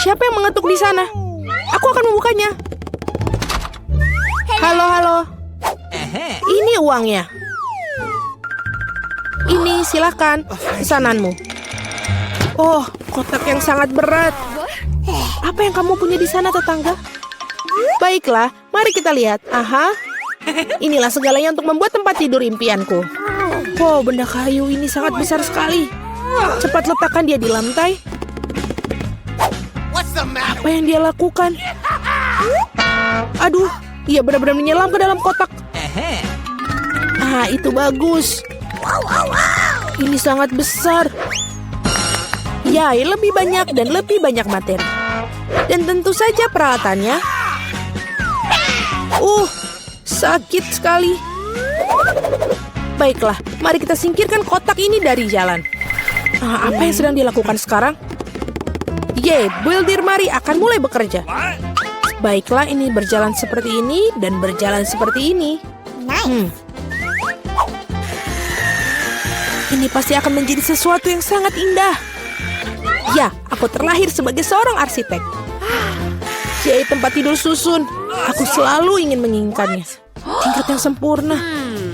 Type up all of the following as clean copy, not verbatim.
Siapa yang mengetuk di sana? Aku akan membukanya. Halo, halo. Ini uangnya. Ini silakan pesananmu. Oh, kotak yang sangat berat. Apa yang kamu punya di sana, tetangga? Baiklah, mari kita lihat. Aha, inilah segalanya untuk membuat tempat tidur impianku. Oh, benda kayu ini sangat besar sekali. Cepat letakkan dia di lantai. Apa yang dia lakukan? Aduh, ia benar-benar menyelam ke dalam kotak. Ah, itu bagus. Ini sangat besar. Ya, lebih banyak dan lebih banyak materi. Dan tentu saja peralatannya. Sakit sekali. Baiklah, mari kita singkirkan kotak ini dari jalan. Apa yang sedang dilakukan sekarang? Builder Mari akan mulai bekerja. Baiklah, ini berjalan seperti ini dan berjalan seperti ini. Ini pasti akan menjadi sesuatu yang sangat indah. Ya, aku terlahir sebagai seorang arsitek. Tempat tidur susun. Aku selalu ingin menginginkannya. Tingkat yang sempurna.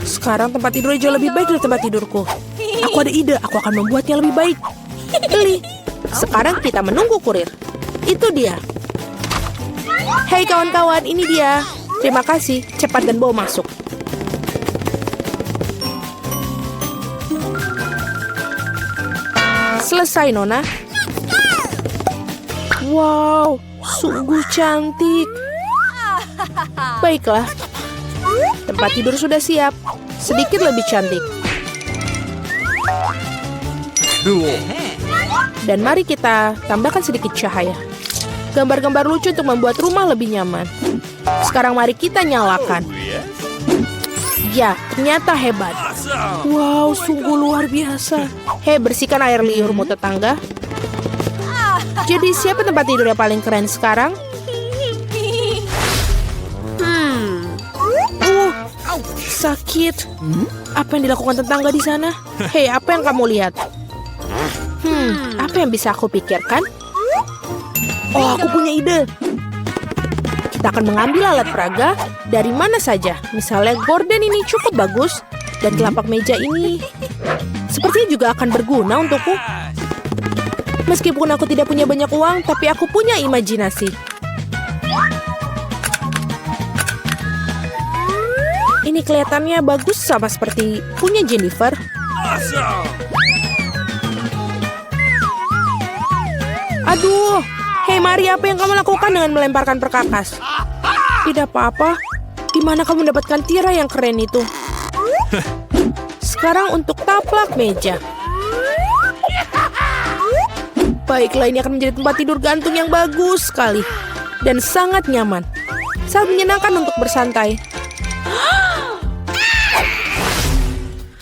Sekarang tempat tidur jauh lebih baik dari tempat tidurku. Aku ada ide, aku akan membuatnya lebih baik. Beli. Sekarang kita menunggu kurir. Itu dia. Hei kawan-kawan, ini dia. Terima kasih, cepat dan bawa masuk. Selesai, Nona. Wow, sungguh cantik. Baiklah, tempat tidur sudah siap. Sedikit lebih cantik. Dan mari kita tambahkan sedikit cahaya. Gambar-gambar lucu untuk membuat rumah lebih nyaman. Sekarang mari kita nyalakan. Ya, ternyata hebat. Wow, sungguh luar biasa. Hei, bersihkan air liurmu, tetangga. Jadi siapa tempat tidur yang paling keren sekarang? Sakit. Apa yang dilakukan tetangga di sana? Hei, apa yang kamu lihat? Apa yang bisa aku pikirkan? Oh, aku punya ide. Kita akan mengambil alat peraga dari mana saja. Misalnya gorden ini cukup bagus. Dan telapak meja ini sepertinya juga akan berguna untukku. Meskipun aku tidak punya banyak uang, tapi aku punya imajinasi. Ini kelihatannya bagus sama seperti punya Jennifer. Aduh, hei Mari, apa yang kamu lakukan dengan melemparkan perkakas? Tidak apa-apa. Di mana kamu mendapatkan tirai yang keren itu? Sekarang untuk taplak meja. Baiklah, ini akan menjadi tempat tidur gantung yang bagus sekali. Dan sangat nyaman. Sangat menyenangkan untuk bersantai.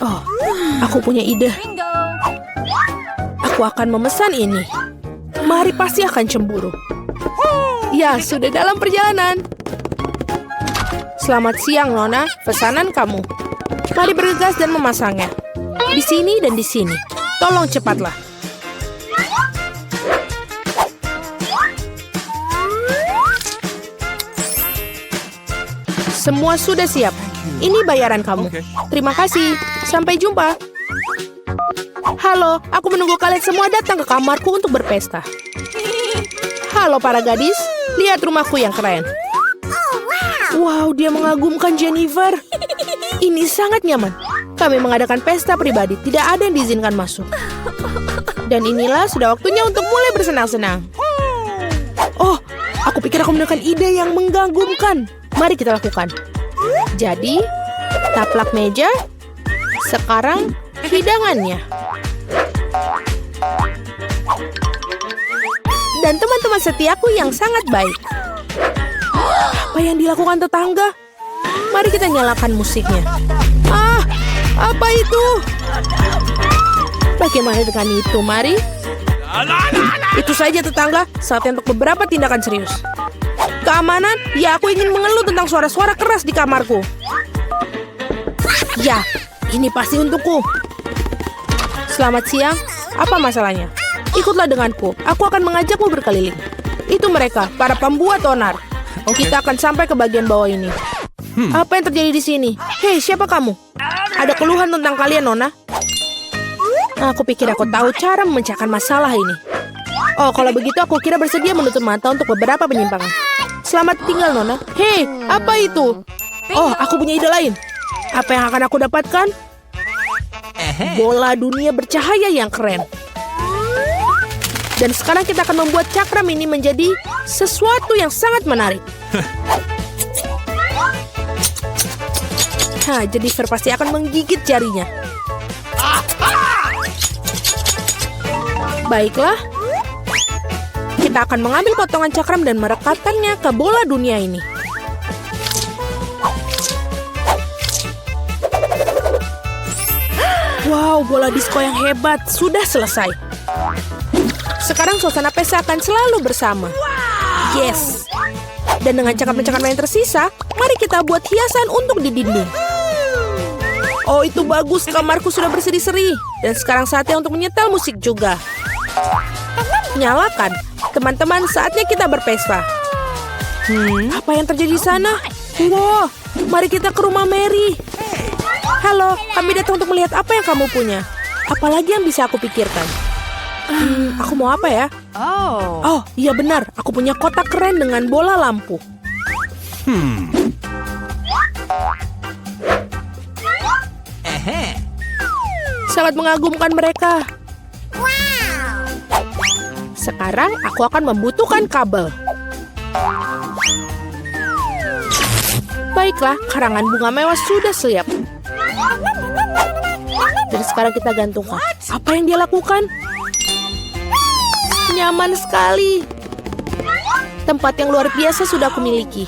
Oh, aku punya ide. Aku akan memesan ini. Mari pasti akan cemburu. Ya, sudah dalam perjalanan. Selamat siang, Nona. Pesanan kamu. Mari bergegas dan memasangnya. Di sini dan di sini. Tolong cepatlah. Semua sudah siap. Ini bayaran kamu. Terima kasih. Sampai jumpa. Halo, aku menunggu kalian semua datang ke kamarku untuk berpesta. Halo para gadis, lihat rumahku yang keren. Wow, dia mengagumkan Jennifer. Ini sangat nyaman. Kami mengadakan pesta pribadi, tidak ada yang diizinkan masuk. Dan inilah sudah waktunya untuk mulai bersenang-senang. Oh, aku pikir aku menemukan ide yang mengagumkan. Mari kita lakukan. Jadi, taplak meja. Sekarang, hidangannya. Dan teman-teman setiaku yang sangat baik. Apa yang dilakukan tetangga? Mari kita nyalakan musiknya. Apa itu? Bagaimana dengan itu, Mari? Itu saja tetangga, saatnya untuk beberapa tindakan serius. Keamanan? Ya, aku ingin mengeluh tentang suara-suara keras di kamarku. Ya, ini pasti untukku. Selamat siang, apa masalahnya? Ikutlah denganku. Aku akan mengajakmu berkeliling. Itu mereka, para pembuat onar. Kita akan sampai ke bagian bawah ini. Apa yang terjadi di sini? Hei, siapa kamu? Ada keluhan tentang kalian, Nona? Aku pikir aku tahu cara memecahkan masalah ini. Oh, kalau begitu aku kira bersedia menutup mata untuk beberapa penyimpangan. Selamat tinggal, Nona. Hei, apa itu? Oh, aku punya ide lain. Apa yang akan aku dapatkan? Bola dunia bercahaya yang keren. Dan sekarang kita akan membuat cakram ini menjadi sesuatu yang sangat menarik. Jennifer pasti akan menggigit jarinya. Baiklah. Kita akan mengambil potongan cakram dan merekatkannya ke bola dunia ini. Wow, bola disko yang hebat. Sudah selesai. Sekarang suasana pesta akan selalu bersama. Yes. Dan dengan cakram-cakram yang tersisa, mari kita buat hiasan untuk di dinding. Oh, itu bagus. Kamarku sudah berseri-seri. Dan sekarang saatnya untuk menyetel musik juga. Nyalakan. Teman-teman, saatnya kita berpesta. Apa yang terjadi di sana? Wow, mari kita ke rumah Mary. Halo, kami datang untuk melihat apa yang kamu punya. Apalagi yang bisa aku pikirkan? Aku mau apa ya? Oh, iya benar. Aku punya kotak keren dengan bola lampu. Sangat mengagumkan mereka. Sekarang aku akan membutuhkan kabel. Baiklah, karangan bunga mewah sudah siap. Dan sekarang kita gantungkan. Apa yang dia lakukan? Nyaman sekali. Tempat yang luar biasa sudah aku miliki.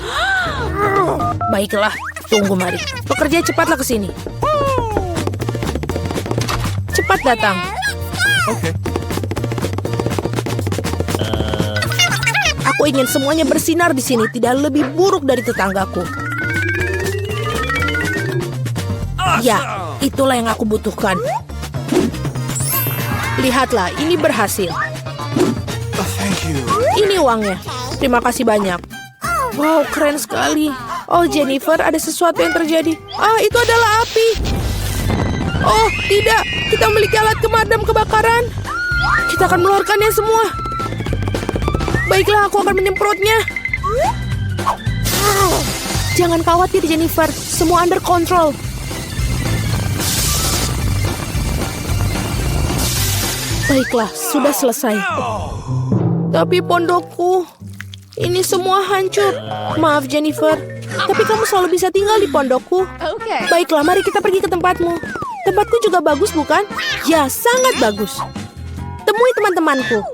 Baiklah, tunggu mari. Pekerja cepatlah ke sini. Cepat datang. Okay. Aku ingin semuanya bersinar di sini, tidak lebih buruk dari tetanggaku. Ya, itulah yang aku butuhkan. Lihatlah, ini berhasil. Thank you. Ini uangnya. Terima kasih banyak. Wow, keren sekali. Oh, Jennifer, ada sesuatu yang terjadi. Itu adalah api. Oh, tidak. Kita memiliki alat pemadam kebakaran. Kita akan mengeluarkannya semua. Baiklah, aku akan menyemprotnya. Jangan khawatir, Jennifer. Semua under control. Baiklah, sudah selesai. Tapi pondokku, ini semua hancur. Maaf, Jennifer. Tapi kamu selalu bisa tinggal di pondokku. Baiklah, mari kita pergi ke tempatmu. Tempatku juga bagus, bukan? Ya, sangat bagus. Temui teman-temanku.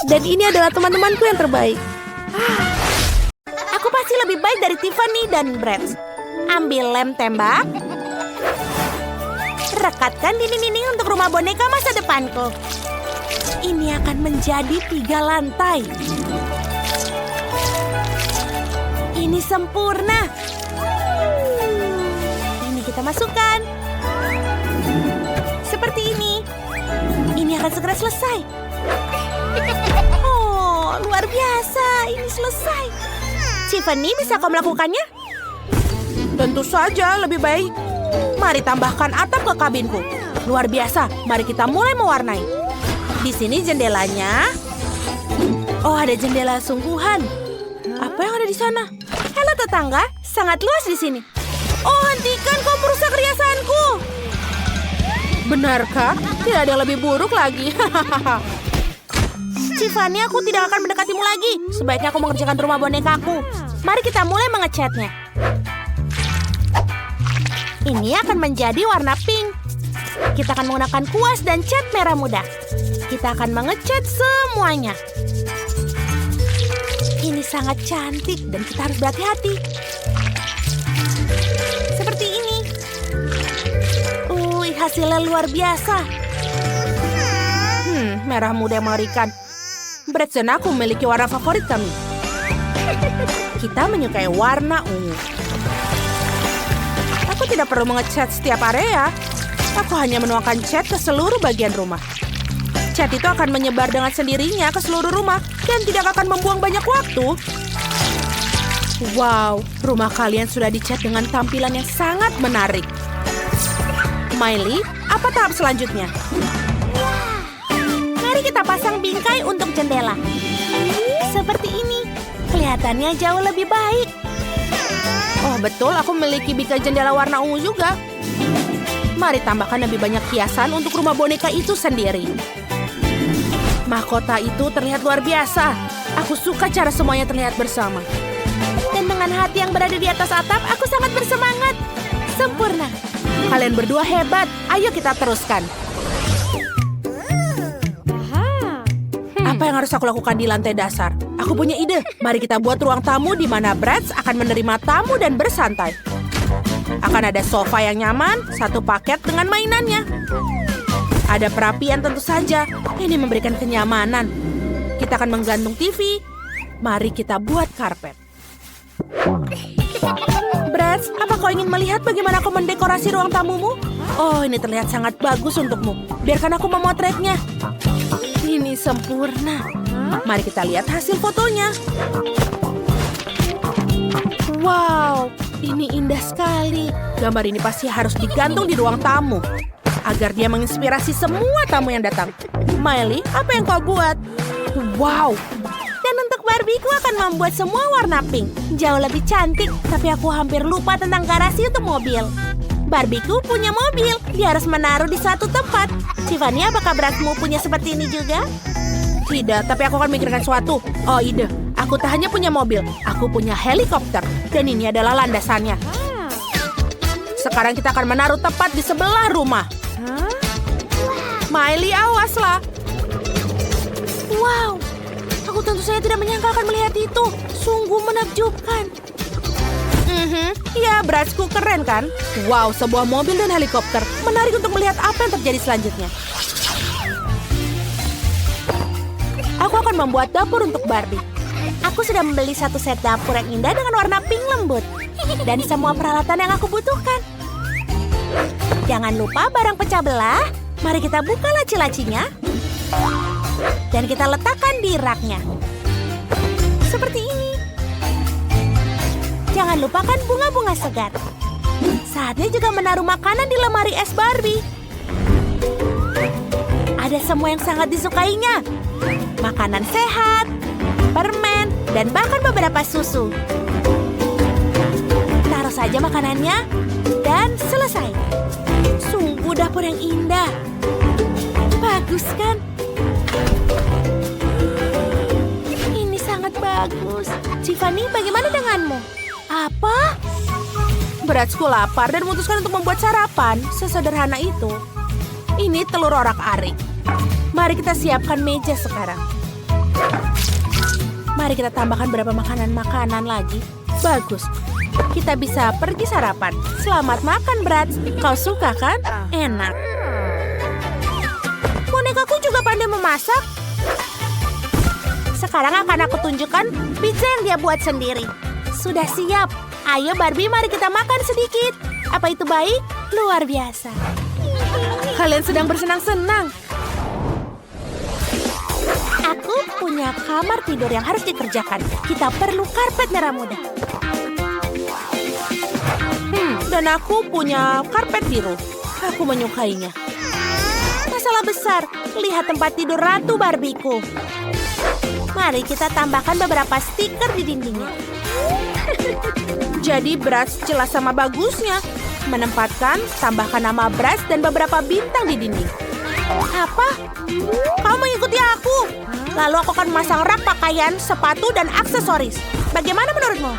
Dan ini adalah teman-temanku yang terbaik. Aku pasti lebih baik dari Tiffany dan Brett. Ambil lem tembak. Rekatkan dinding-dinding untuk rumah boneka masa depanku. Ini akan menjadi 3 lantai. Ini sempurna. Ini kita masukkan. Seperti ini. Ini akan segera selesai. Oh, luar biasa. Ini selesai. Tiffany, bisa kau melakukannya? Tentu saja, lebih baik. Mari tambahkan atap ke kabinku. Luar biasa. Mari kita mulai mewarnai. Di sini jendelanya. Oh, ada jendela sungguhan. Apa yang ada di sana? Halo tetangga, sangat luas di sini. Oh, hentikan, kau merusak riasanku. Benarkah? Tidak ada yang lebih buruk lagi. Tiffany, aku tidak akan mendekatimu lagi. Sebaiknya aku mengerjakan rumah bonekaku. Mari kita mulai mengecatnya. Ini akan menjadi warna pink. Kita akan menggunakan kuas dan cat merah muda. Kita akan mengecat semuanya. Ini sangat cantik dan kita harus berhati-hati. Seperti ini. Hasilnya luar biasa. Merah muda yang mengerikan. Brett dan aku memiliki warna favorit kami. Kita menyukai warna ungu. Aku tidak perlu mengecat setiap area. Aku hanya menuangkan cat ke seluruh bagian rumah. Cat itu akan menyebar dengan sendirinya ke seluruh rumah dan tidak akan membuang banyak waktu. Wow, rumah kalian sudah dicat dengan tampilan yang sangat menarik. Miley, apa tahap selanjutnya? Mari kita pasang bingkai untuk jendela. Seperti ini. Kelihatannya jauh lebih baik. Oh betul, aku memiliki bingkai jendela warna ungu juga. Mari tambahkan lebih banyak hiasan untuk rumah boneka itu sendiri. Mahkota itu terlihat luar biasa. Aku suka cara semuanya terlihat bersama. Dan dengan hati yang berada di atas atap, aku sangat bersemangat. Sempurna. Kalian berdua hebat. Ayo kita teruskan. Apa yang harus aku lakukan di lantai dasar? Aku punya ide. Mari kita buat ruang tamu di mana Bratz akan menerima tamu dan bersantai. Akan ada sofa yang nyaman, satu paket dengan mainannya. Ada perapian tentu saja. Ini memberikan kenyamanan. Kita akan menggantung TV. Mari kita buat karpet. Bratz, apa kau ingin melihat bagaimana aku mendekorasi ruang tamumu? Oh, ini terlihat sangat bagus untukmu. Biarkan aku memotretnya. Ini sempurna. Mari kita lihat hasil fotonya. Wow, ini indah sekali. Gambar ini pasti harus digantung di ruang tamu agar dia menginspirasi semua tamu yang datang. Miley, apa yang kau buat? Wow. Dan untuk Barbieku akan membuat semua warna pink. Jauh lebih cantik, tapi aku hampir lupa tentang garasi untuk mobil. Barbieku punya mobil. Dia harus menaruh di suatu tempat. Tiffany, apakah Bratzmu punya seperti ini juga? Tidak, tapi aku akan memikirkan suatu. Oh, ide. Aku tak hanya punya mobil, aku punya helikopter. Dan ini adalah landasannya. Sekarang kita akan menaruh tepat di sebelah rumah. Miley, awaslah. Wow, aku tentu saja tidak menyangka akan melihat itu. Sungguh menakjubkan. Ya, Bratzku keren kan? Wow, sebuah mobil dan helikopter. Menarik untuk melihat apa yang terjadi selanjutnya. Aku akan membuat dapur untuk Barbie. Aku sudah membeli satu set dapur yang indah dengan warna pink lembut. Dan semua peralatan yang aku butuhkan. Jangan lupa barang pecah belah. Mari kita buka laci-lacinya. Dan kita letakkan di raknya. Seperti ini. Jangan lupakan bunga-bunga segar. Saatnya juga menaruh makanan di lemari es Barbie. Ada semua yang sangat disukainya. Makanan sehat, permen, dan bahkan beberapa susu. Taruh saja makanannya, dan selesai. Sungguh dapur yang indah. Bagus kan? Ini sangat bagus. Tiffany, bagaimana denganmu? Apa? Bratzku lapar dan memutuskan untuk membuat sarapan. Sesederhana itu. Ini telur orak-arik. Mari kita siapkan meja sekarang. Mari kita tambahkan beberapa makanan-makanan lagi. Bagus. Kita bisa pergi sarapan. Selamat makan, Bratz. Kau suka kan? Enak. Bonekaku juga pandai memasak. Sekarang akan aku tunjukkan pizza yang dia buat sendiri. Sudah siap. Ayo Barbie, mari kita makan sedikit. Apa itu baik? Luar biasa. Kalian sedang bersenang-senang. Aku punya kamar tidur yang harus dikerjakan. Kita perlu karpet merah muda. Dan aku punya karpet biru. Aku menyukainya. Masalah besar. Lihat tempat tidur Ratu Barbieku. Mari kita tambahkan beberapa stiker di dindingnya. Jadi Bratz jelas sama bagusnya. Menempatkan, tambahkan nama Bratz dan beberapa bintang di dinding. Apa? Kau mengikuti aku? Lalu aku akan memasang rak pakaian, sepatu, dan aksesoris. Bagaimana menurutmu?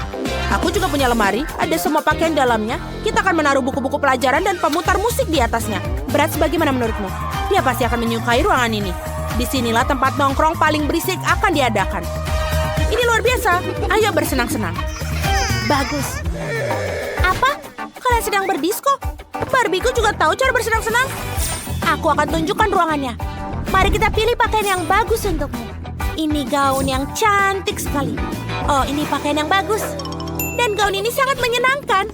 Aku juga punya lemari, ada semua pakaian dalamnya. Kita akan menaruh buku-buku pelajaran dan pemutar musik di atasnya. Bratz, bagaimana menurutmu? Dia pasti akan menyukai ruangan ini. Disinilah tempat nongkrong paling berisik akan diadakan. Ini luar biasa. Ayo bersenang-senang. Bagus. Apa? Kalian sedang berdisko? Barbieku juga tahu cara bersenang-senang. Aku akan tunjukkan ruangannya. Mari kita pilih pakaian yang bagus untukmu. Ini gaun yang cantik sekali. Oh, ini pakaian yang bagus. Dan gaun ini sangat menyenangkan.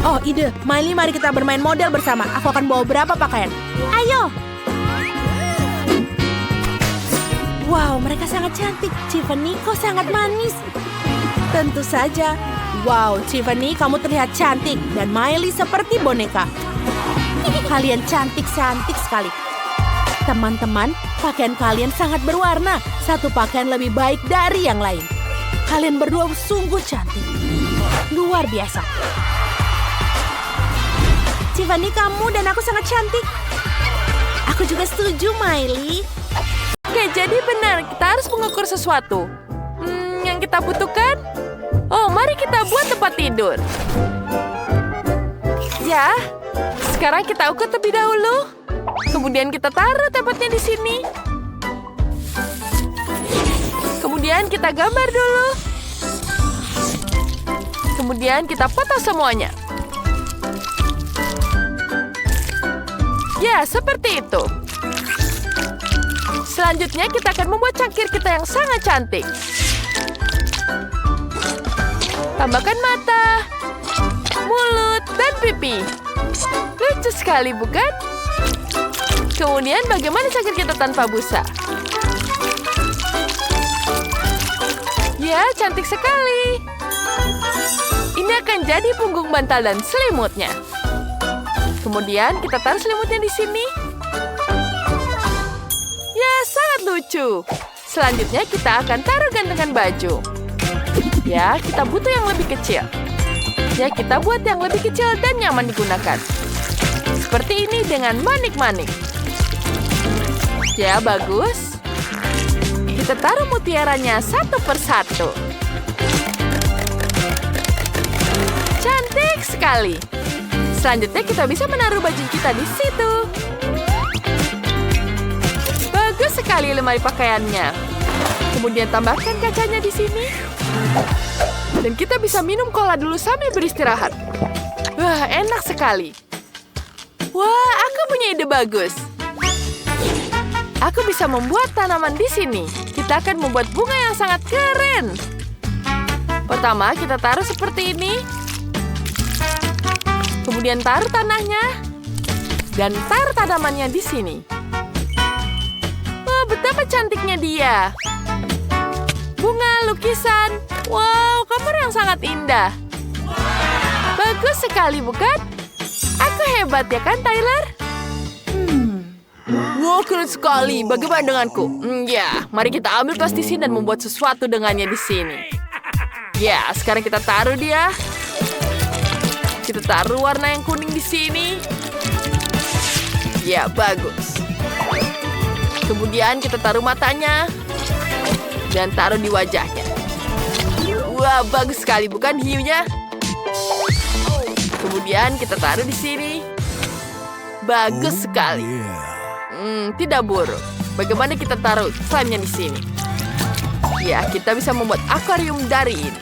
Oh, ide. Miley, mari kita bermain model bersama. Aku akan bawa berapa pakaian. Ayo. Wow, mereka sangat cantik. Tiffany, kau sangat manis. Tentu saja. Wow, Tiffany, kamu terlihat cantik. Dan Miley seperti boneka. Kalian cantik-cantik sekali. Teman-teman, pakaian kalian sangat berwarna. Satu pakaian lebih baik dari yang lain. Kalian berdua sungguh cantik. Luar biasa. Tiffany, kamu dan aku sangat cantik. Aku juga setuju, Miley. Oke, jadi benar. Kita harus mengukur sesuatu. Yang kita butuhkan? Oh, mari kita buat tempat tidur. Ya, sekarang kita ukur terlebih dahulu. Kemudian kita taruh tempatnya di sini. Kemudian kita gambar dulu. Kemudian kita foto semuanya. Ya, seperti itu. Selanjutnya kita akan membuat cangkir kita yang sangat cantik. Tambahkan mata, mulut, dan pipi. Lucu sekali, bukan? Kemudian bagaimana cangkir kita tanpa busa? Ya, cantik sekali. Ini akan jadi punggung bantal dan selimutnya. Kemudian kita taruh selimutnya di sini. Ya, sangat lucu. Selanjutnya kita akan taruh gantungan baju. Ya, kita butuh yang lebih kecil. Ya, kita buat yang lebih kecil dan nyaman digunakan. Seperti ini dengan manik-manik. Ya, bagus. Kita taruh mutiaranya satu persatu. Cantik sekali. Selanjutnya kita bisa menaruh baju kita di situ. Bagus sekali lemari pakaiannya. Kemudian tambahkan kacanya di sini. Dan kita bisa minum cola dulu sambil beristirahat. Wah, enak sekali. Wah, aku punya ide bagus. Aku bisa membuat tanaman di sini. Kita akan membuat bunga yang sangat keren. Pertama, kita taruh seperti ini. Kemudian taruh tanahnya. Dan taruh tanamannya di sini. Oh, betapa cantiknya dia. Bunga, lukisan. Wow, kamar yang sangat indah. Bagus sekali, bukan? Aku hebat ya kan, Tyler? Wow, keren sekali. Bagaimana denganku? Ya, mari kita ambil plastisin dan membuat sesuatu dengannya di sini. Ya, sekarang kita taruh dia. Kita taruh warna yang kuning di sini. Ya, bagus. Kemudian kita taruh matanya. Dan taruh di wajahnya. Wah, bagus sekali, bukan hiunya? Kemudian kita taruh di sini. Bagus sekali. Tidak buruk. Bagaimana kita taruh slime-nya di sini? Ya, kita bisa membuat akuarium dari ini.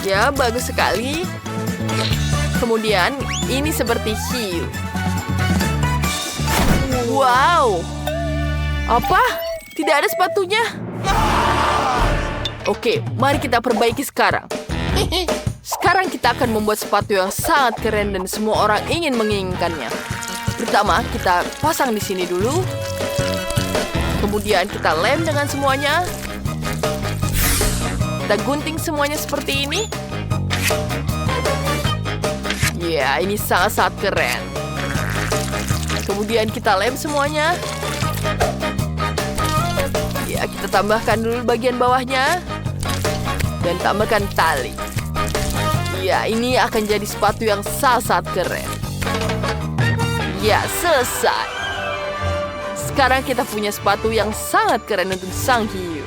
Ya, bagus sekali. Kemudian, ini seperti hiu. Wow. Apa? Tidak ada sepatunya? Oke, mari kita perbaiki sekarang. Sekarang kita akan membuat sepatu yang sangat keren dan semua orang ingin menginginkannya. Pertama, kita pasang di sini dulu. Kemudian kita lem dengan semuanya. Kita gunting semuanya seperti ini. Ya, ini sangat-sangat keren. Kemudian kita lem semuanya. Ya, kita tambahkan dulu bagian bawahnya. Dan tambahkan tali. Ya, ini akan jadi sepatu yang sangat keren. Ya, selesai. Sekarang kita punya sepatu yang sangat keren untuk sang hiu.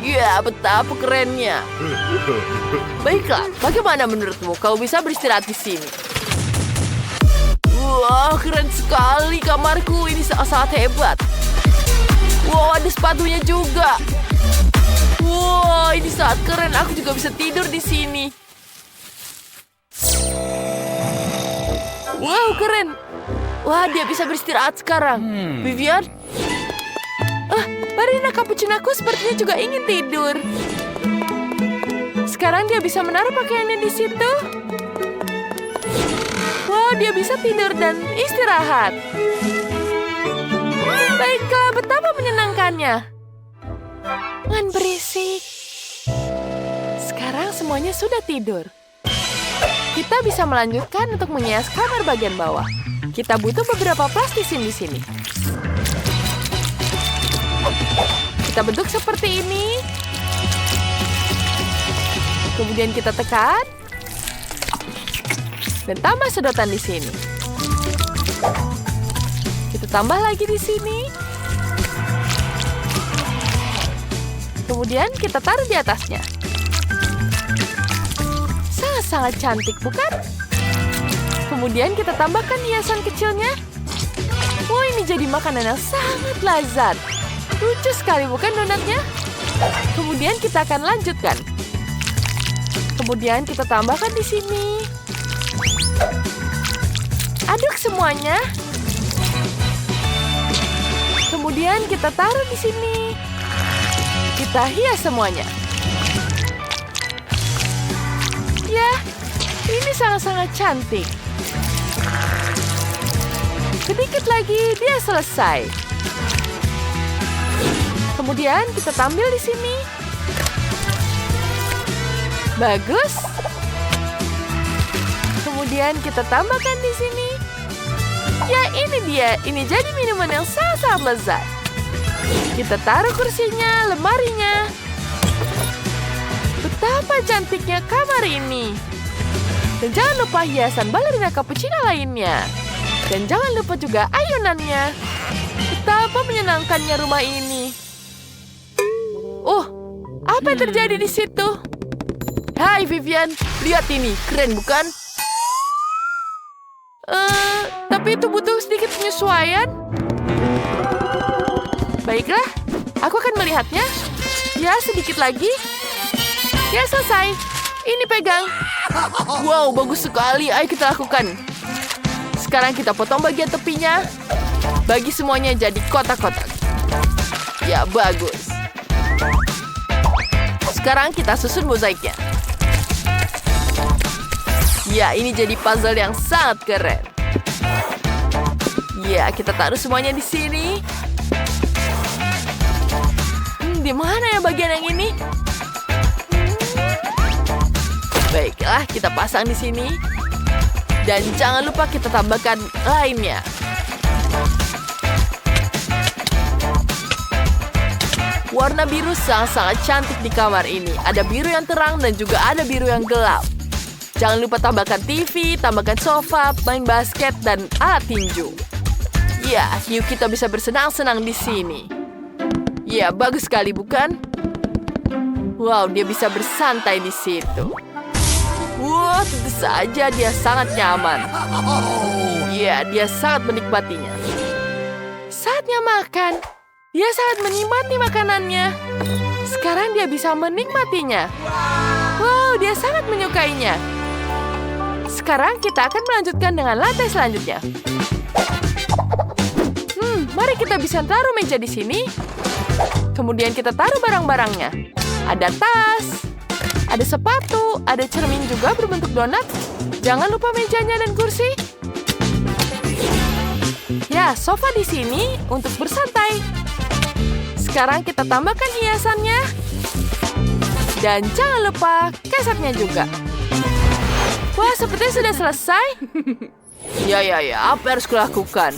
Ya, betapa kerennya. Baiklah, bagaimana menurutmu? Kau bisa beristirahat di sini. Wah, keren sekali kamarku. Ini sangat hebat. Wow, ada sepatunya juga. Wow, ini sangat keren. Aku juga bisa tidur di sini. Wow, keren. Wah, dia bisa beristirahat sekarang. Vivian? Marina Cappuccinaku sepertinya juga ingin tidur. Sekarang dia bisa menaruh pakaiannya di situ. Wow, dia bisa tidur dan istirahat. Baiklah, semuanya. Jangan berisik. Sekarang semuanya sudah tidur. Kita bisa melanjutkan untuk menghias kamar bagian bawah. Kita butuh beberapa plastisin di sini. Kita bentuk seperti ini. Kemudian kita tekan. Dan tambah sedotan di sini. Kita tambah lagi di sini. Kemudian kita taruh di atasnya. Sangat cantik, bukan? Kemudian kita tambahkan hiasan kecilnya. Oh, ini jadi makanan yang sangat lezat. Lucu sekali, bukan donatnya? Kemudian kita akan lanjutkan. Kemudian kita tambahkan di sini. Aduk semuanya. Kemudian kita taruh di sini. Kita hias semuanya. Ya, ini sangat-sangat cantik. Sedikit lagi, dia selesai. Kemudian kita tampil di sini. Bagus. Kemudian kita tambahkan di sini. Ya, ini dia. Ini jadi minuman yang sangat-sangat lezat. Kita taruh kursinya, lemarinya. Betapa cantiknya kamar ini. Dan jangan lupa hiasan balerina cappuccino lainnya. Dan jangan lupa juga ayunannya. Betapa menyenangkannya rumah ini. Apa yang terjadi di situ? Hai Vivian, lihat ini. Keren bukan? Tapi itu butuh sedikit penyesuaian. Baiklah, aku akan melihatnya. Ya, sedikit lagi. Ya, selesai. Ini pegang. Wow, bagus sekali. Ayo kita lakukan. Sekarang kita potong bagian tepinya. Bagi semuanya jadi kotak-kotak. Ya, bagus. Sekarang kita susun mozaiknya. Ya, ini jadi puzzle yang sangat keren. Ya, kita taruh semuanya di sini. Di mana ya bagian yang ini? Baiklah, kita pasang di sini. Dan jangan lupa kita tambahkan lainnya. Warna biru sangat-sangat cantik di kamar ini. Ada biru yang terang dan juga ada biru yang gelap. Jangan lupa tambahkan TV, tambahkan sofa, main basket, dan alat tinju. Ya, yuk kita bisa bersenang-senang di sini. Ya, bagus sekali bukan? Wow, dia bisa bersantai di situ. Wah, tentu saja dia sangat nyaman. Ya, dia sangat menikmatinya. Saatnya makan. Dia sangat menikmati makanannya. Sekarang dia bisa menikmatinya. Wow, dia sangat menyukainya. Sekarang kita akan melanjutkan dengan lantai selanjutnya. Mari kita bisa taruh meja di sini. Kemudian kita taruh barang-barangnya. Ada tas, ada sepatu, ada cermin juga berbentuk donat. Jangan lupa mejanya dan kursi. Ya, sofa di sini untuk bersantai. Sekarang kita tambahkan hiasannya. Dan jangan lupa kesetnya juga. Wah, sepertinya sudah selesai. Ya, apa yang harus kulakukan?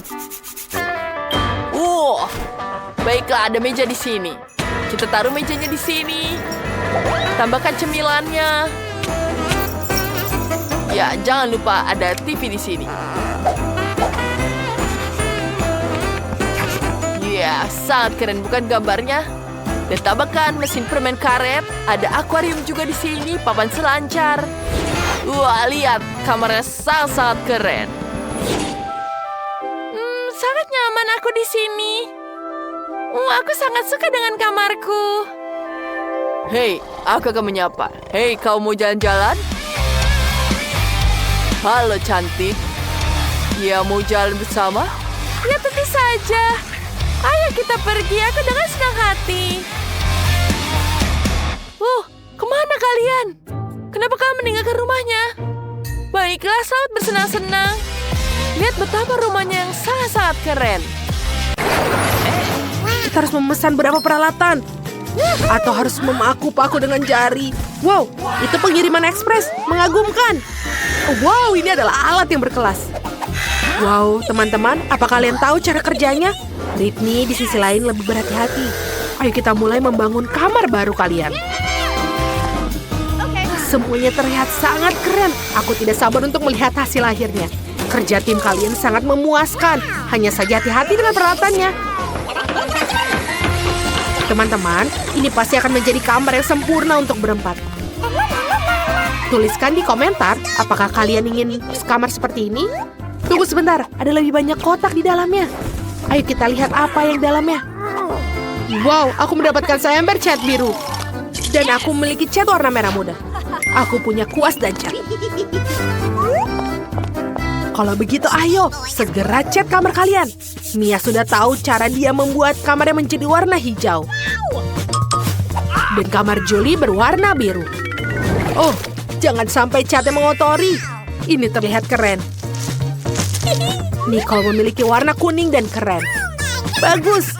Baiklah, ada meja di sini. Kita taruh mejanya di sini. Tambahkan cemilannya. Ya, jangan lupa ada TV di sini. Ya, sangat keren bukan gambarnya? Dan tambahkan mesin permen karet. Ada akuarium juga di sini, papan selancar. Wah, lihat, kamarnya sangat-sangat keren. Sangat nyaman aku di sini. Aku sangat suka dengan kamarku. Hei, aku akan menyapa. Hei, kau mau jalan-jalan? Halo, cantik. Ya, mau jalan bersama? Ya, tentu saja. Ayo kita pergi, aku dengan senang hati. Kemana kalian? Kenapa kalian meninggalkan rumahnya? Baiklah, selamat bersenang-senang. Lihat betapa rumahnya yang sangat-sangat keren. kita harus memesan beberapa peralatan. Atau harus memaku-paku dengan jari. Wow, itu pengiriman ekspres. Mengagumkan. Wow, ini adalah alat yang berkelas. Wow, teman-teman, apa kalian tahu cara kerjanya? Britney di sisi lain lebih berhati-hati. Ayo kita mulai membangun kamar baru kalian. Semuanya terlihat sangat keren. Aku tidak sabar untuk melihat hasil akhirnya. Kerja tim kalian sangat memuaskan. Hanya saja hati-hati dengan peralatannya. Teman-teman, ini pasti akan menjadi kamar yang sempurna untuk berempat. Tuliskan di komentar, apakah kalian ingin kamar seperti ini? Tunggu sebentar, ada lebih banyak kotak di dalamnya. Ayo kita lihat apa yang di dalamnya. Wow, aku mendapatkan seember cat biru. Dan aku memiliki cat warna merah muda. Aku punya kuas dan cat. Kalau begitu, ayo segera cat kamar kalian. Mia sudah tahu cara dia membuat kamarnya menjadi warna hijau. Dan kamar Julie berwarna biru. Oh, jangan sampai catnya mengotori. Ini terlihat keren. Nicole memiliki warna kuning dan keren. Bagus.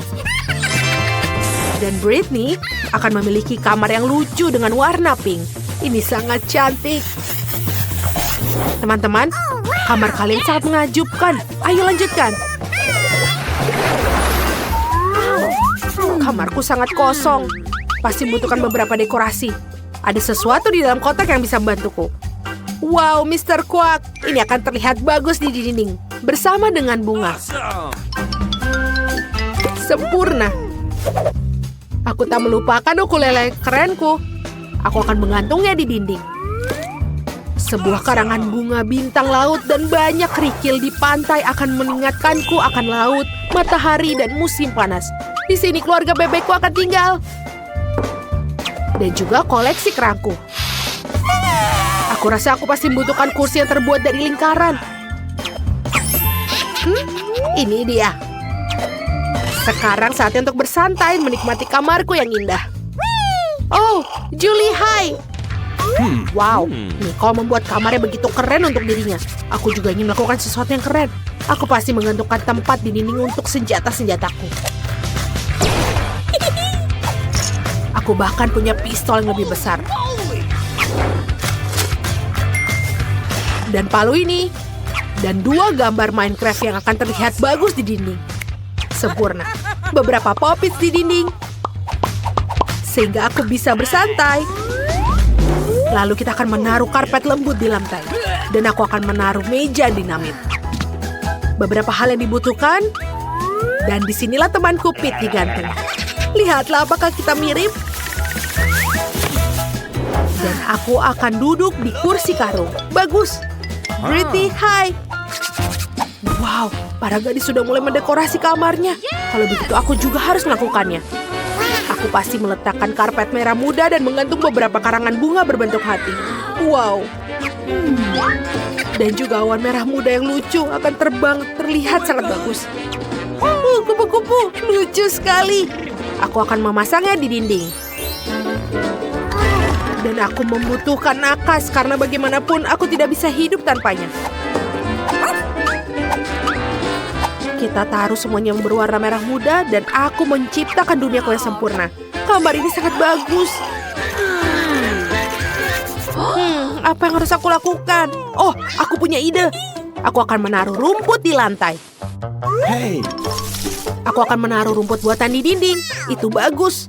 Dan Britney akan memiliki kamar yang lucu dengan warna pink. Ini sangat cantik. Teman-teman, kamar kalian sangat mengejutkan. Ayo lanjutkan. Kamarku sangat kosong. Pasti membutuhkan beberapa dekorasi. Ada sesuatu di dalam kotak yang bisa membantuku. Wow, Mr. Quack. Ini akan terlihat bagus di dinding. Bersama dengan bunga. Sempurna. Aku tak melupakan ukulele kerenku. Aku akan mengantungnya di dinding. Sebuah karangan bunga bintang laut dan banyak kerikil di pantai akan mengingatkanku akan laut, matahari, dan musim panas. Di sini keluarga bebekku akan tinggal. Dan juga koleksi kerangku. Aku rasa aku pasti membutuhkan kursi yang terbuat dari lingkaran. Ini dia. Sekarang saatnya untuk bersantai menikmati kamarku yang indah. Oh, Julie, hai. Wow, Nicole membuat kamarnya begitu keren untuk dirinya. Aku juga ingin melakukan sesuatu yang keren. Aku pasti menggantungkan tempat di dinding untuk senjata-senjataku. Aku bahkan punya pistol yang lebih besar. Dan palu ini. Dan 2 gambar Minecraft yang akan terlihat bagus di dinding. Sempurna. Beberapa pop-its di dinding. Sehingga aku bisa bersantai. Lalu kita akan menaruh karpet lembut di lantai. Dan aku akan menaruh meja dinamit. Beberapa hal yang dibutuhkan. Dan disinilah temanku Pete digantung. Lihatlah apakah kita mirip. Dan aku akan duduk di kursi karung. Bagus. Britney, hai. Wow, para gadis sudah mulai mendekorasi kamarnya. Kalau begitu aku juga harus melakukannya. Aku pasti meletakkan karpet merah muda dan menggantung beberapa karangan bunga berbentuk hati. Wow. Dan juga awan merah muda yang lucu akan terbang terlihat sangat bagus. Kupu-kupu, lucu sekali. Aku akan memasangnya di dinding. Dan aku membutuhkan nakas karena bagaimanapun aku tidak bisa hidup tanpanya. Kita taruh semuanya yang berwarna merah muda dan aku menciptakan duniaku yang sempurna. Kamar ini sangat bagus. Apa yang harus aku lakukan? Oh, aku punya ide. Aku akan menaruh rumput di lantai. Hey. Aku akan menaruh rumput buatan di dinding. Itu bagus.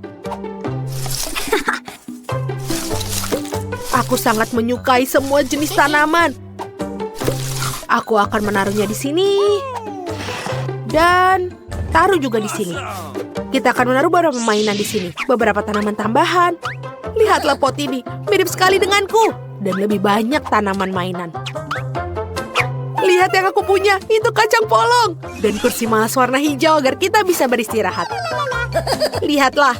Aku sangat menyukai semua jenis tanaman. Aku akan menaruhnya di sini. Dan taruh juga di sini. Kita akan menaruh beberapa mainan di sini. Beberapa tanaman tambahan. Lihatlah pot ini. Mirip sekali denganku. Dan lebih banyak tanaman mainan. Lihat yang aku punya. Itu kacang polong. Dan kursi malas warna hijau agar kita bisa beristirahat. Lihatlah.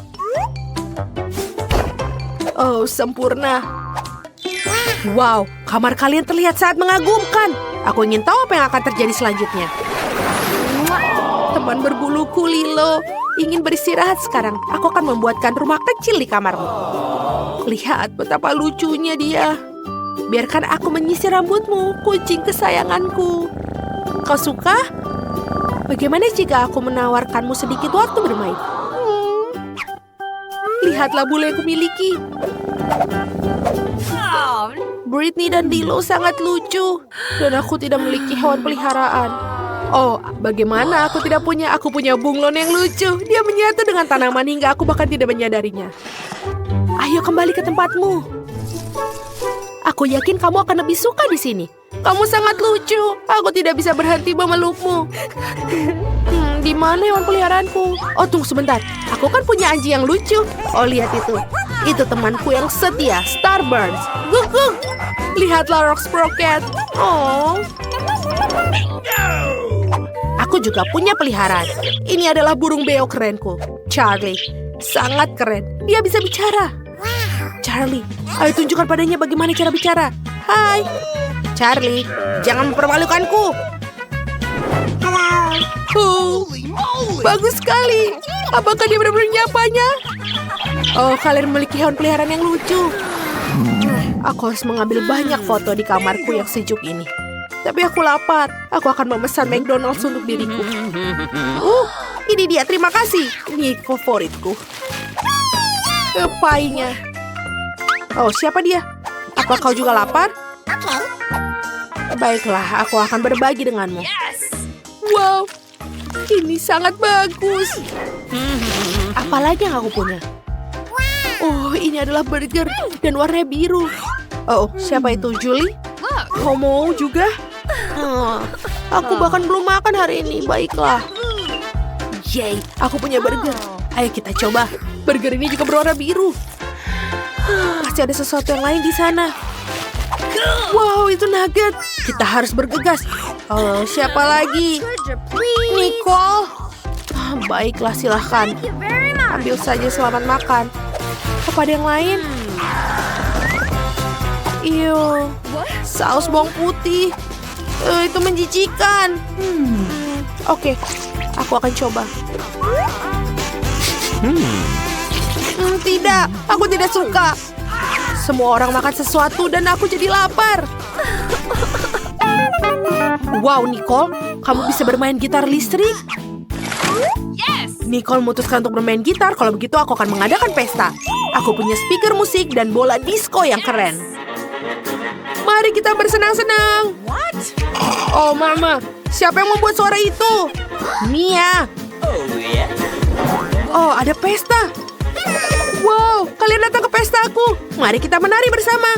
Oh, sempurna. Wow, kamar kalian terlihat sangat mengagumkan. Aku ingin tahu apa yang akan terjadi selanjutnya. Teman berbuluku Lilo ingin beristirahat sekarang. Aku akan membuatkan rumah kecil di kamarmu. Lihat betapa lucunya dia. Biarkan aku menyisir rambutmu, kucing kesayanganku. Kau suka? Bagaimana jika aku menawarkanmu sedikit waktu bermain? lihatlah bule yang kumiliki. Britney dan Lilo sangat lucu. Dan aku tidak memiliki hewan peliharaan. Oh, bagaimana aku tidak punya? Aku punya bunglon yang lucu. Dia menyatu dengan tanaman hingga aku bahkan tidak menyadarinya. Ayo kembali ke tempatmu. Aku yakin kamu akan lebih suka di sini. Kamu sangat lucu. Aku tidak bisa berhenti memelukmu. Di mana hewan peliharaanku? Oh, tunggu sebentar. Aku kan punya anjing yang lucu. Oh, lihat itu. Itu temanku yang setia, Starburst. Guk guk. Lihatlah Rock Sprocket. Oh. Aku juga punya peliharaan. Ini adalah burung beo kerenku, Charlie. Sangat keren. Dia bisa bicara. Charlie, ayo tunjukkan padanya bagaimana cara bicara. Hai. Charlie, jangan mempermalukanku. Oh, bagus sekali. Apakah dia benar-benar nyapanya? Oh, kalian memiliki hewan peliharaan yang lucu. Aku harus mengambil banyak foto di kamarku yang sejuk ini. Tapi aku lapar. Aku akan memesan McDonald's untuk diriku. Ini dia. Terima kasih. Ini favoritku. Painya. Oh, siapa dia? Apa kau juga lapar? Baiklah, aku akan berbagi denganmu. Wow, ini sangat bagus. Apalagi yang aku punya? Oh, ini adalah burger dan warnanya biru. Oh, siapa itu? Julie? Kau mau juga? Aku bahkan belum makan hari ini. Baiklah. Yay, aku punya burger. Ayo kita coba. Burger ini juga berwarna biru. Pasti ada sesuatu yang lain di sana. Wow, itu nugget. Kita harus bergegas. Oh, siapa lagi? Nicole. Baiklah, silahkan. Ambil saja, selamat makan. Apa ada yang lain? Iyo, saus bawang putih. Itu menjijikan. Oke, aku akan coba. Tidak, aku tidak suka. Semua orang makan sesuatu dan aku jadi lapar. Wow, Nicole, kamu bisa bermain gitar listrik? Nicole memutuskan untuk bermain gitar. Kalau begitu aku akan mengadakan pesta. Aku punya speaker musik dan bola disco yang keren. Mari kita bersenang-senang. Oh, Mama, siapa yang membuat suara itu? Mia. Oh, ada pesta. Wow, kalian datang ke pestaku. Mari kita menari bersama.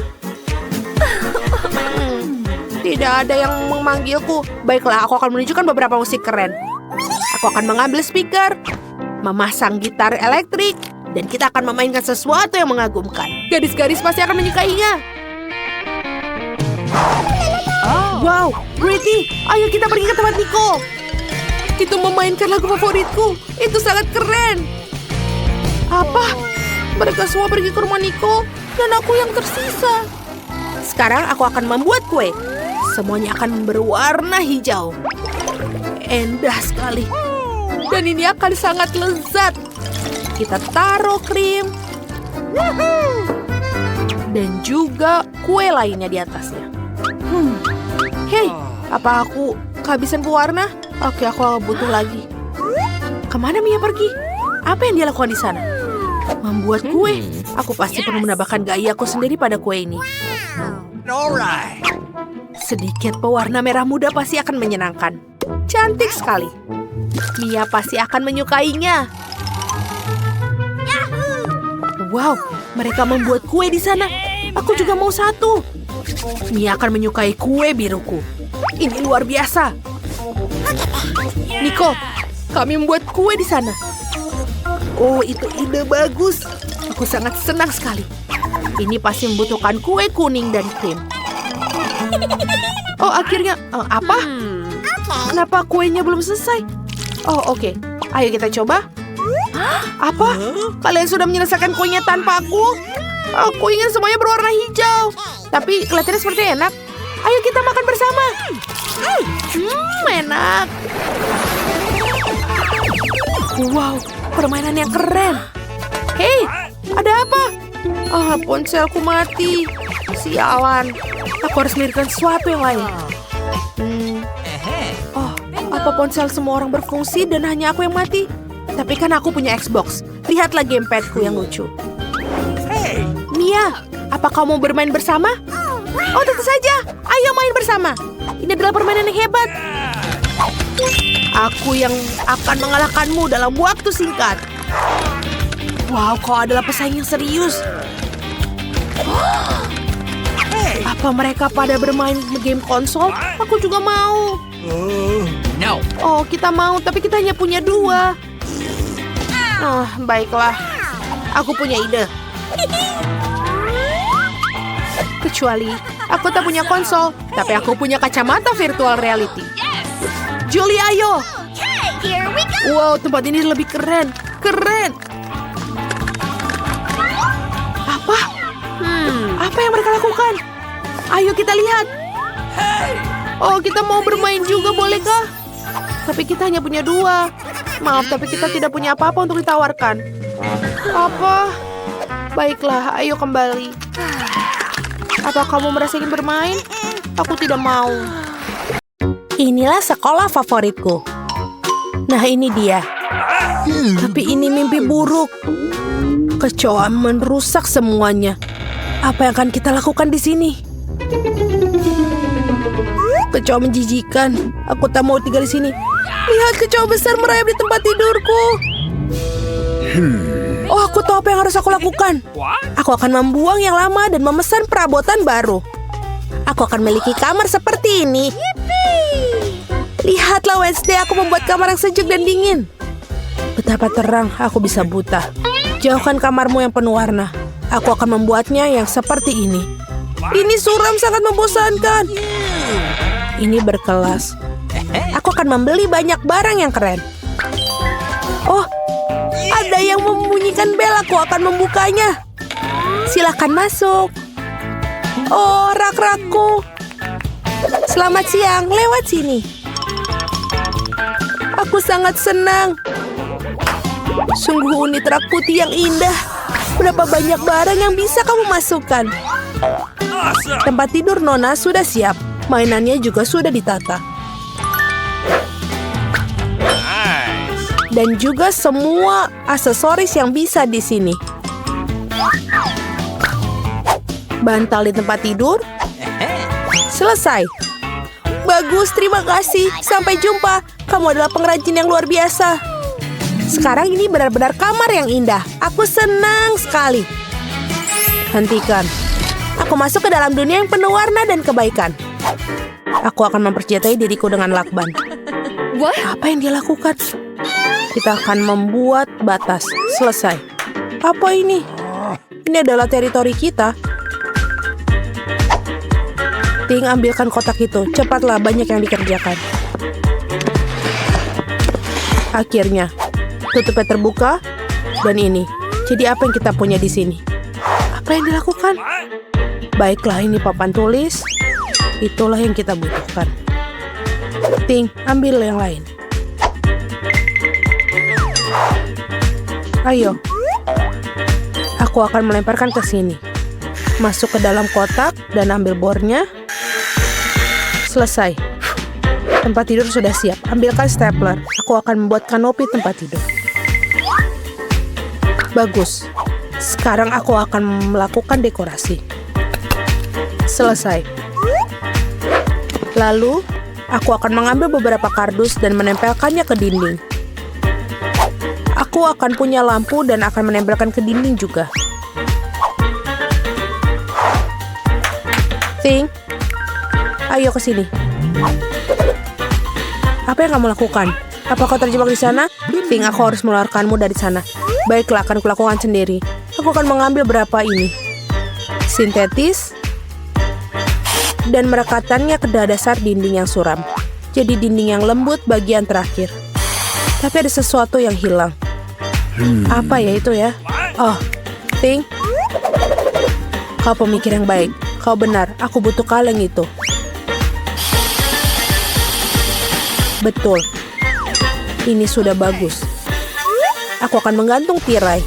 Tidak ada yang memanggilku. Baiklah, aku akan menunjukkan beberapa musik keren. Aku akan mengambil speaker, memasang gitar elektrik, dan kita akan memainkan sesuatu yang mengagumkan. Gadis-gadis pasti akan menyukainya. Wow, Britney, ayo kita pergi ke tempat Nico. Itu memainkan lagu favoritku. Itu sangat keren. Apa? Mereka semua pergi ke rumah Nico, dan aku yang tersisa. Sekarang aku akan membuat kue. Semuanya akan berwarna hijau. Indah sekali. Dan ini akan sangat lezat. Kita taruh krim. Dan juga kue lainnya di atasnya. Hei, apa aku kehabisan pewarna? Oke, aku butuh lagi. Kemana Mia pergi? Apa yang dia lakukan di sana? Membuat kue. Aku pasti perlu menambahkan gayaku sendiri pada kue ini. Alright. Sedikit pewarna merah muda pasti akan menyenangkan. Cantik sekali. Mia pasti akan menyukainya. Wow, mereka membuat kue di sana. Aku juga mau satu. Mia akan menyukai kue biruku. Ini luar biasa. Nico, kami membuat kue di sana. Oh, itu ide bagus. Aku sangat senang sekali. Ini pasti membutuhkan kue kuning dan krim. Oh, akhirnya apa? Kenapa kuenya belum selesai? Oh, oke. Ayo kita coba. Apa? Kalian sudah menyelesaikan kuenya tanpa aku? Aku ingin semuanya berwarna hijau. Tapi kelihatannya seperti enak. Ayo kita makan bersama. Enak. Wow, permainan yang keren. Hei, ada apa? Ponselku mati. Sialan. Aku harus memikirkan sesuatu yang lain. Oh, apa ponsel semua orang berfungsi dan hanya aku yang mati? Tapi kan aku punya Xbox. Lihatlah gamepadku yang lucu. Hey! Mia, apa kamu mau bermain bersama? Oh, tentu saja. Ayo main bersama. Ini adalah permainan yang hebat. Aku yang akan mengalahkanmu dalam waktu singkat. Wow, kau adalah pesaing yang serius. Hey! Apa mereka pada bermain game konsol? Aku juga mau. No. Oh, kita mau, tapi kita hanya punya 2. Oh, baiklah. Aku punya ide. Kecuali aku tak punya konsol, tapi aku punya kacamata virtual reality. Julie, ayo. Here we go. Wow, tempat ini lebih keren. Keren. Apa? Apa yang mereka lakukan? Ayo kita lihat. Oh, kita mau bermain juga, bolehkah? Tapi kita hanya punya 2. Maaf, tapi kita tidak punya apa-apa untuk ditawarkan. Apa? Baiklah, ayo kembali. Apa kamu merasa ingin bermain? Aku tidak mau. Inilah sekolah favoritku. Nah, ini dia. Tapi ini mimpi buruk. Kecoa merusak semuanya. Apa yang akan kita lakukan di sini? Kecoa menjijikan. Aku tak mau tinggal di sini. Lihat, kecoa besar merayap di tempat tidurku. Oh, aku tahu apa yang harus aku lakukan. Aku akan membuang yang lama dan memesan perabotan baru. Aku akan memiliki kamar seperti ini. Lihatlah, Wednesday, aku membuat kamar yang sejuk dan dingin. Betapa terang aku bisa buta. Jauhkan kamarmu yang penuh warna. Aku akan membuatnya yang seperti ini. Ini suram, sangat membosankan. Ini berkelas. Aku akan membeli banyak barang yang keren. Oh, ada yang membunyikan bel. Aku akan membukanya. Silakan masuk. Oh, rak-rakku. Selamat siang, lewat sini. Aku sangat senang. Sungguh unit rak putih yang indah. Berapa banyak barang yang bisa kamu masukkan. Awesome. Tempat tidur Nona sudah siap. Mainannya juga sudah ditata. Nice. Dan juga semua aksesoris yang bisa di sini. Bantal di tempat tidur. Selesai. Bagus, terima kasih. Sampai jumpa. Kamu adalah pengrajin yang luar biasa. Sekarang ini benar-benar kamar yang indah. Aku senang sekali. Hentikan. Aku masuk ke dalam dunia yang penuh warna dan kebaikan. Aku akan mempersenjatai diriku dengan lakban. Apa yang dia lakukan? Kita akan membuat batas. Selesai. Apa ini? Ini adalah teritori kita. Ting, ambilkan kotak itu. Cepatlah, banyak yang dikerjakan. Akhirnya, tutupnya terbuka. Dan ini. Jadi apa yang kita punya di sini? Apa yang dilakukan? Baiklah, ini papan tulis. Itulah yang kita butuhkan. Ting, ambil yang lain. Ayo. Aku akan melemparkan ke sini. Masuk ke dalam kotak dan ambil bornya. Selesai. Tempat tidur sudah siap. Ambilkan stapler. Aku akan membuat kanopi tempat tidur. Bagus. Sekarang aku akan melakukan dekorasi. Selesai. Lalu, aku akan mengambil beberapa kardus dan menempelkannya ke dinding. Aku akan punya lampu dan akan menempelkan ke dinding juga. Ting, ayo ke sini. Apa yang kamu lakukan? Apa kau terjebak di sana? Ting, aku harus mengeluarkanmu dari sana. Baiklah, akan kulakukan sendiri. Aku akan mengambil berapa ini. Sintetis. Dan merekatannya ke dasar dinding yang suram. Jadi dinding yang lembut bagian terakhir. Tapi ada sesuatu yang hilang. Apa ya itu ya? Oh, Ting. Kau pemikir yang baik. Kau benar, aku butuh kaleng itu. Betul. Ini sudah bagus. Aku akan menggantung tirai.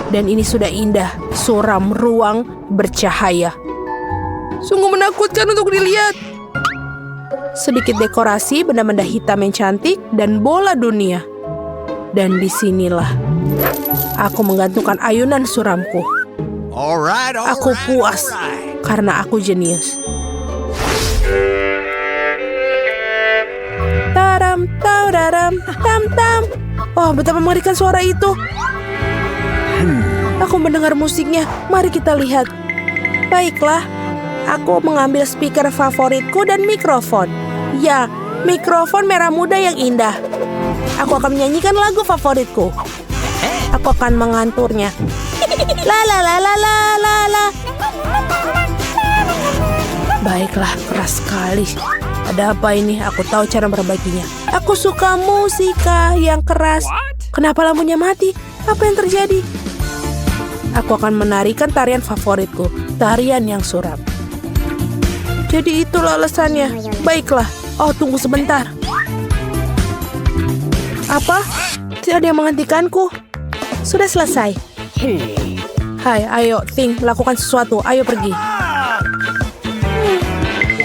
Dan ini sudah indah, suram, ruang, bercahaya. Sungguh menakutkan untuk dilihat. Sedikit dekorasi, benda-benda hitam yang cantik, dan bola dunia. Dan disinilah aku menggantungkan ayunan suramku. Alright, Aku puas karena aku jenius. Taram, tararam, tam tam. Oh, betapa mengerikan suara itu. Aku mendengar musiknya. Mari kita lihat. Baiklah, aku mengambil speaker favoritku dan mikrofon. Ya, mikrofon merah muda yang indah. Aku akan menyanyikan lagu favoritku. Aku akan menganturnya. La la la la la la la. Baiklah, keras sekali. Ada apa ini? Aku tahu cara memperbaikinya. Aku suka musika yang keras. Kenapa lampunya mati? Apa yang terjadi? Aku akan menarikan tarian favoritku, tarian yang suram. Jadi itulah alasannya. Baiklah. Oh, tunggu sebentar. Apa? Tidak ada yang menghentikanku. Sudah selesai. Hai, ayo, Think, lakukan sesuatu. Ayo pergi.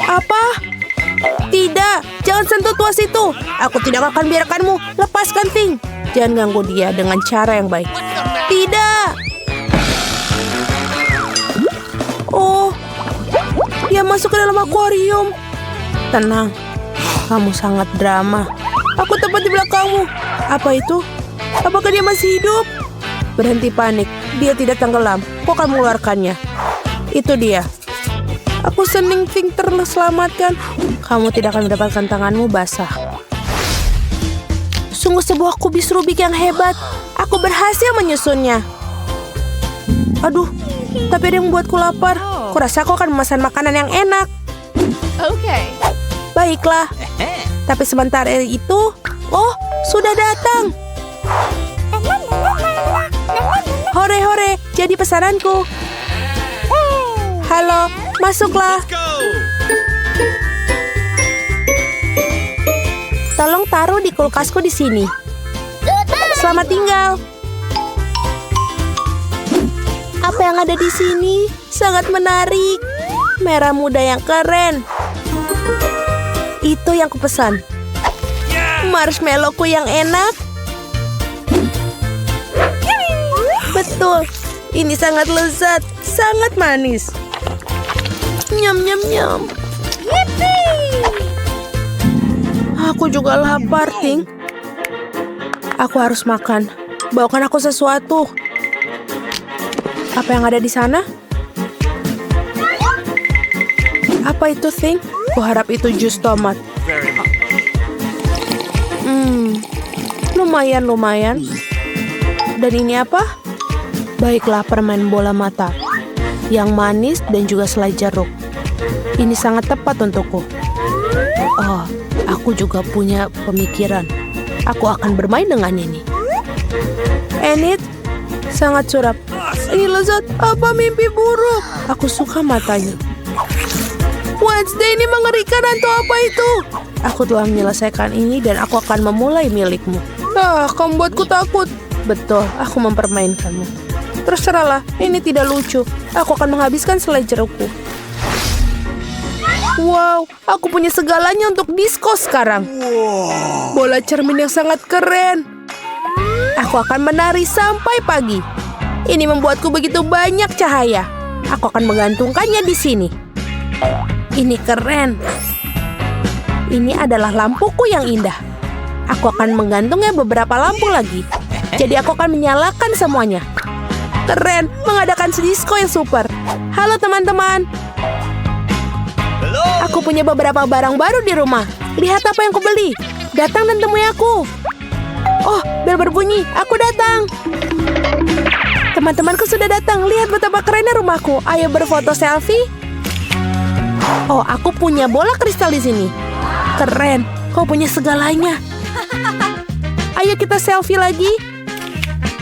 Apa? Tidak, jangan sentuh tuas itu. Aku tidak akan biarkanmu. Lepaskan, Think. Jangan ganggu dia dengan cara yang baik. Tidak. Oh, dia masuk ke dalam akuarium. Tenang, kamu sangat drama. Aku tepat di belakangmu. Apa itu? Apakah dia masih hidup? Berhenti panik. Dia tidak tenggelam. Kau akan mengeluarkannya. Itu dia. Aku senang Think terselamatkan. Kamu tidak akan mendapatkan tanganmu basah. Sungguh sebuah kubis Rubik yang hebat. Aku berhasil menyusunnya. Aduh, tapi ada yang membuatku lapar. Kurasa aku akan memesan makanan yang enak. Oke. Baiklah. Tapi sebentar itu, oh, sudah datang. Hore-hore, jadi pesananku. Halo, masuklah. Tolong taruh di kulkasku di sini. Selamat tinggal. Apa yang ada di sini? Sangat menarik. Merah muda yang keren. Itu yang kupesan. Marshmallowku yang enak. Betul. Ini sangat lezat, sangat manis. Nyam nyam nyam. Aku juga lapar, Ting. Aku harus makan. Bawakan aku sesuatu. Apa yang ada di sana? Apa itu, Ting? Kuharap itu jus tomat. Lumayan. Dan ini apa? Baiklah, permen bola mata. Yang manis dan juga selai jeruk. Ini sangat tepat untukku. Oh, aku juga punya pemikiran. Aku akan bermain dengan ini. Enid, sangat suram. Ini lezat. Apa mimpi buruk? Aku suka matanya. Wednesday, ini mengerikan atau apa itu? Aku telah menyelesaikan ini dan aku akan memulai milikmu. Kamu buatku takut. Betul, aku mempermainkanmu. Terserahlah, ini tidak lucu. Aku akan menghabiskan selai jerukku. Wow, aku punya segalanya untuk disko sekarang. Bola cermin yang sangat keren. Aku akan menari sampai pagi. Ini membuatku begitu banyak cahaya. Aku akan menggantungkannya di sini. Ini keren. Ini adalah lampuku yang indah. Aku akan menggantungnya beberapa lampu lagi. Jadi aku akan menyalakan semuanya. Keren, mengadakan disko yang super. Halo teman-teman. Aku punya beberapa barang baru di rumah. Lihat apa yang kubeli. Datang dan temui aku. Oh, bel berbunyi. Aku datang. Teman-temanku sudah datang. Lihat betapa kerennya rumahku. Ayo berfoto selfie. Oh, aku punya bola kristal di sini. Keren. Kau punya segalanya. Ayo kita selfie lagi.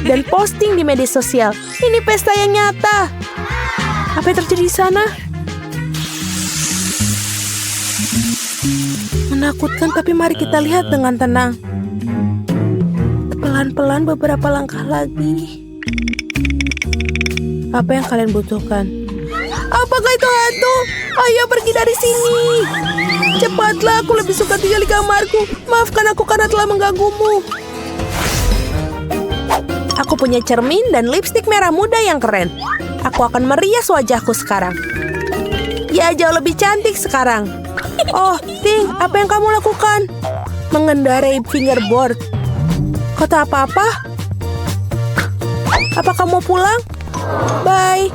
Dan posting di media sosial. Ini pesta yang nyata. Apa yang terjadi di sana? Menakutkan, tapi mari kita lihat dengan tenang. Pelan-pelan beberapa langkah lagi. Apa yang kalian butuhkan? Apakah itu hantu? Ayo pergi dari sini. Cepatlah, aku lebih suka tinggal di kamarku. Maafkan aku karena telah mengganggumu. Aku punya cermin dan lipstik merah muda yang keren. Aku akan merias wajahku sekarang. Ya, jauh lebih cantik sekarang. Oh, Ting, apa yang kamu lakukan? Mengendarai fingerboard. Kau tak apa-apa? Apa kamu pulang? Bye.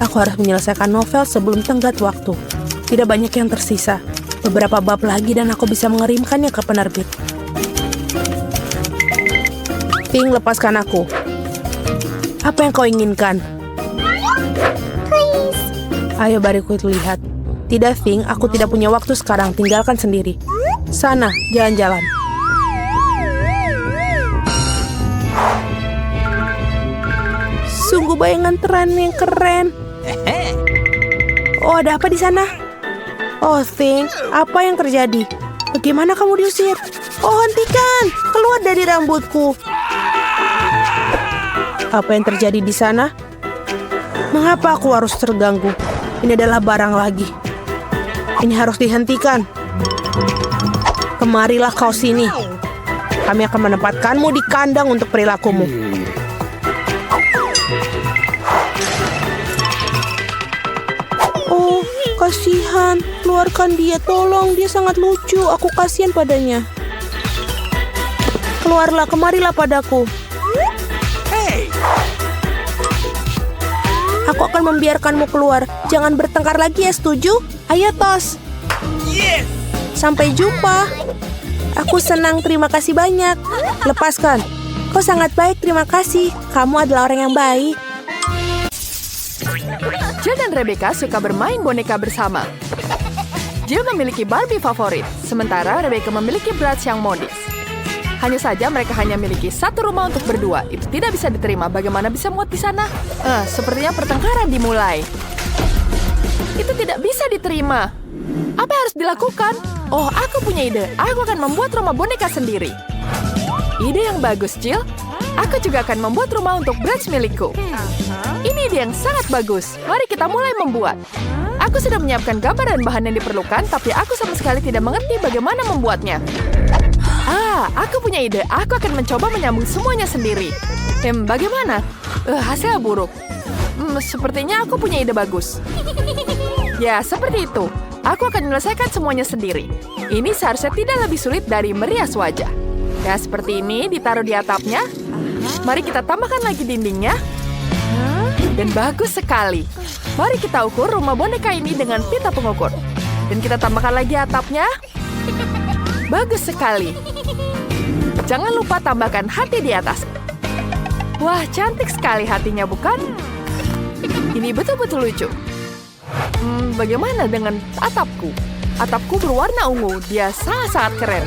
Aku harus menyelesaikan novel sebelum tenggat waktu. Tidak banyak yang tersisa. Beberapa bab lagi dan aku bisa mengirimkannya ke penerbit. Ting, lepaskan aku. Apa yang kau inginkan? Please. Ayo bariku lihat. Tidak, Ting, aku tidak punya waktu sekarang. Tinggalkan sendiri. Sana, jalan-jalan. Sungguh bayangan tren yang keren. Oh, ada apa di sana? Oh, Ting, apa yang terjadi? Bagaimana kamu diusir? Oh, hentikan! Keluar dari rambutku. Apa yang terjadi di sana? Mengapa aku harus terganggu? Ini adalah barang lagi. Ini harus dihentikan. Kemarilah kau sini. Kami akan menempatkanmu di kandang untuk perilakumu. Oh, kasihan. Keluarkan dia, tolong. Dia sangat lucu. Aku kasihan padanya. Keluarlah, kemarilah padaku. Hey! Aku akan membiarkanmu keluar. Jangan bertengkar lagi ya, setuju? Ayo, tos. Yes! Sampai jumpa. Aku senang, terima kasih banyak. Lepaskan. Kau sangat baik, terima kasih. Kamu adalah orang yang baik. Jill dan Rebecca suka bermain boneka bersama. Jill memiliki Barbie favorit, sementara Rebecca memiliki Bratz yang modis. Hanya saja mereka hanya memiliki satu rumah untuk berdua. Itu tidak bisa diterima. Bagaimana bisa muat di sana? Sepertinya pertengkaran dimulai. Itu tidak bisa diterima. Apa yang harus dilakukan? Oh, aku punya ide. Aku akan membuat rumah boneka sendiri. Ide yang bagus, Jill. Aku juga akan membuat rumah untuk Bratz milikku. Ini ide yang sangat bagus. Mari kita mulai membuat. Aku sudah menyiapkan gambar dan bahan yang diperlukan, tapi aku sama sekali tidak mengerti bagaimana membuatnya. Aku punya ide. Aku akan mencoba menyambung semuanya sendiri. Bagaimana? Hasilnya buruk. Sepertinya aku punya ide bagus. Ya, seperti itu. Aku akan menyelesaikan semuanya sendiri. Ini seharusnya tidak lebih sulit dari merias wajah. Ya, seperti ini ditaruh di atapnya. Mari kita tambahkan lagi dindingnya. Dan bagus sekali. Mari kita ukur rumah boneka ini dengan pita pengukur. Dan kita tambahkan lagi atapnya. Bagus sekali. Jangan lupa tambahkan hati di atas. Wah, cantik sekali hatinya, bukan? Ini betul-betul lucu. Bagaimana dengan atapku? Atapku berwarna ungu. Dia sangat-sangat keren.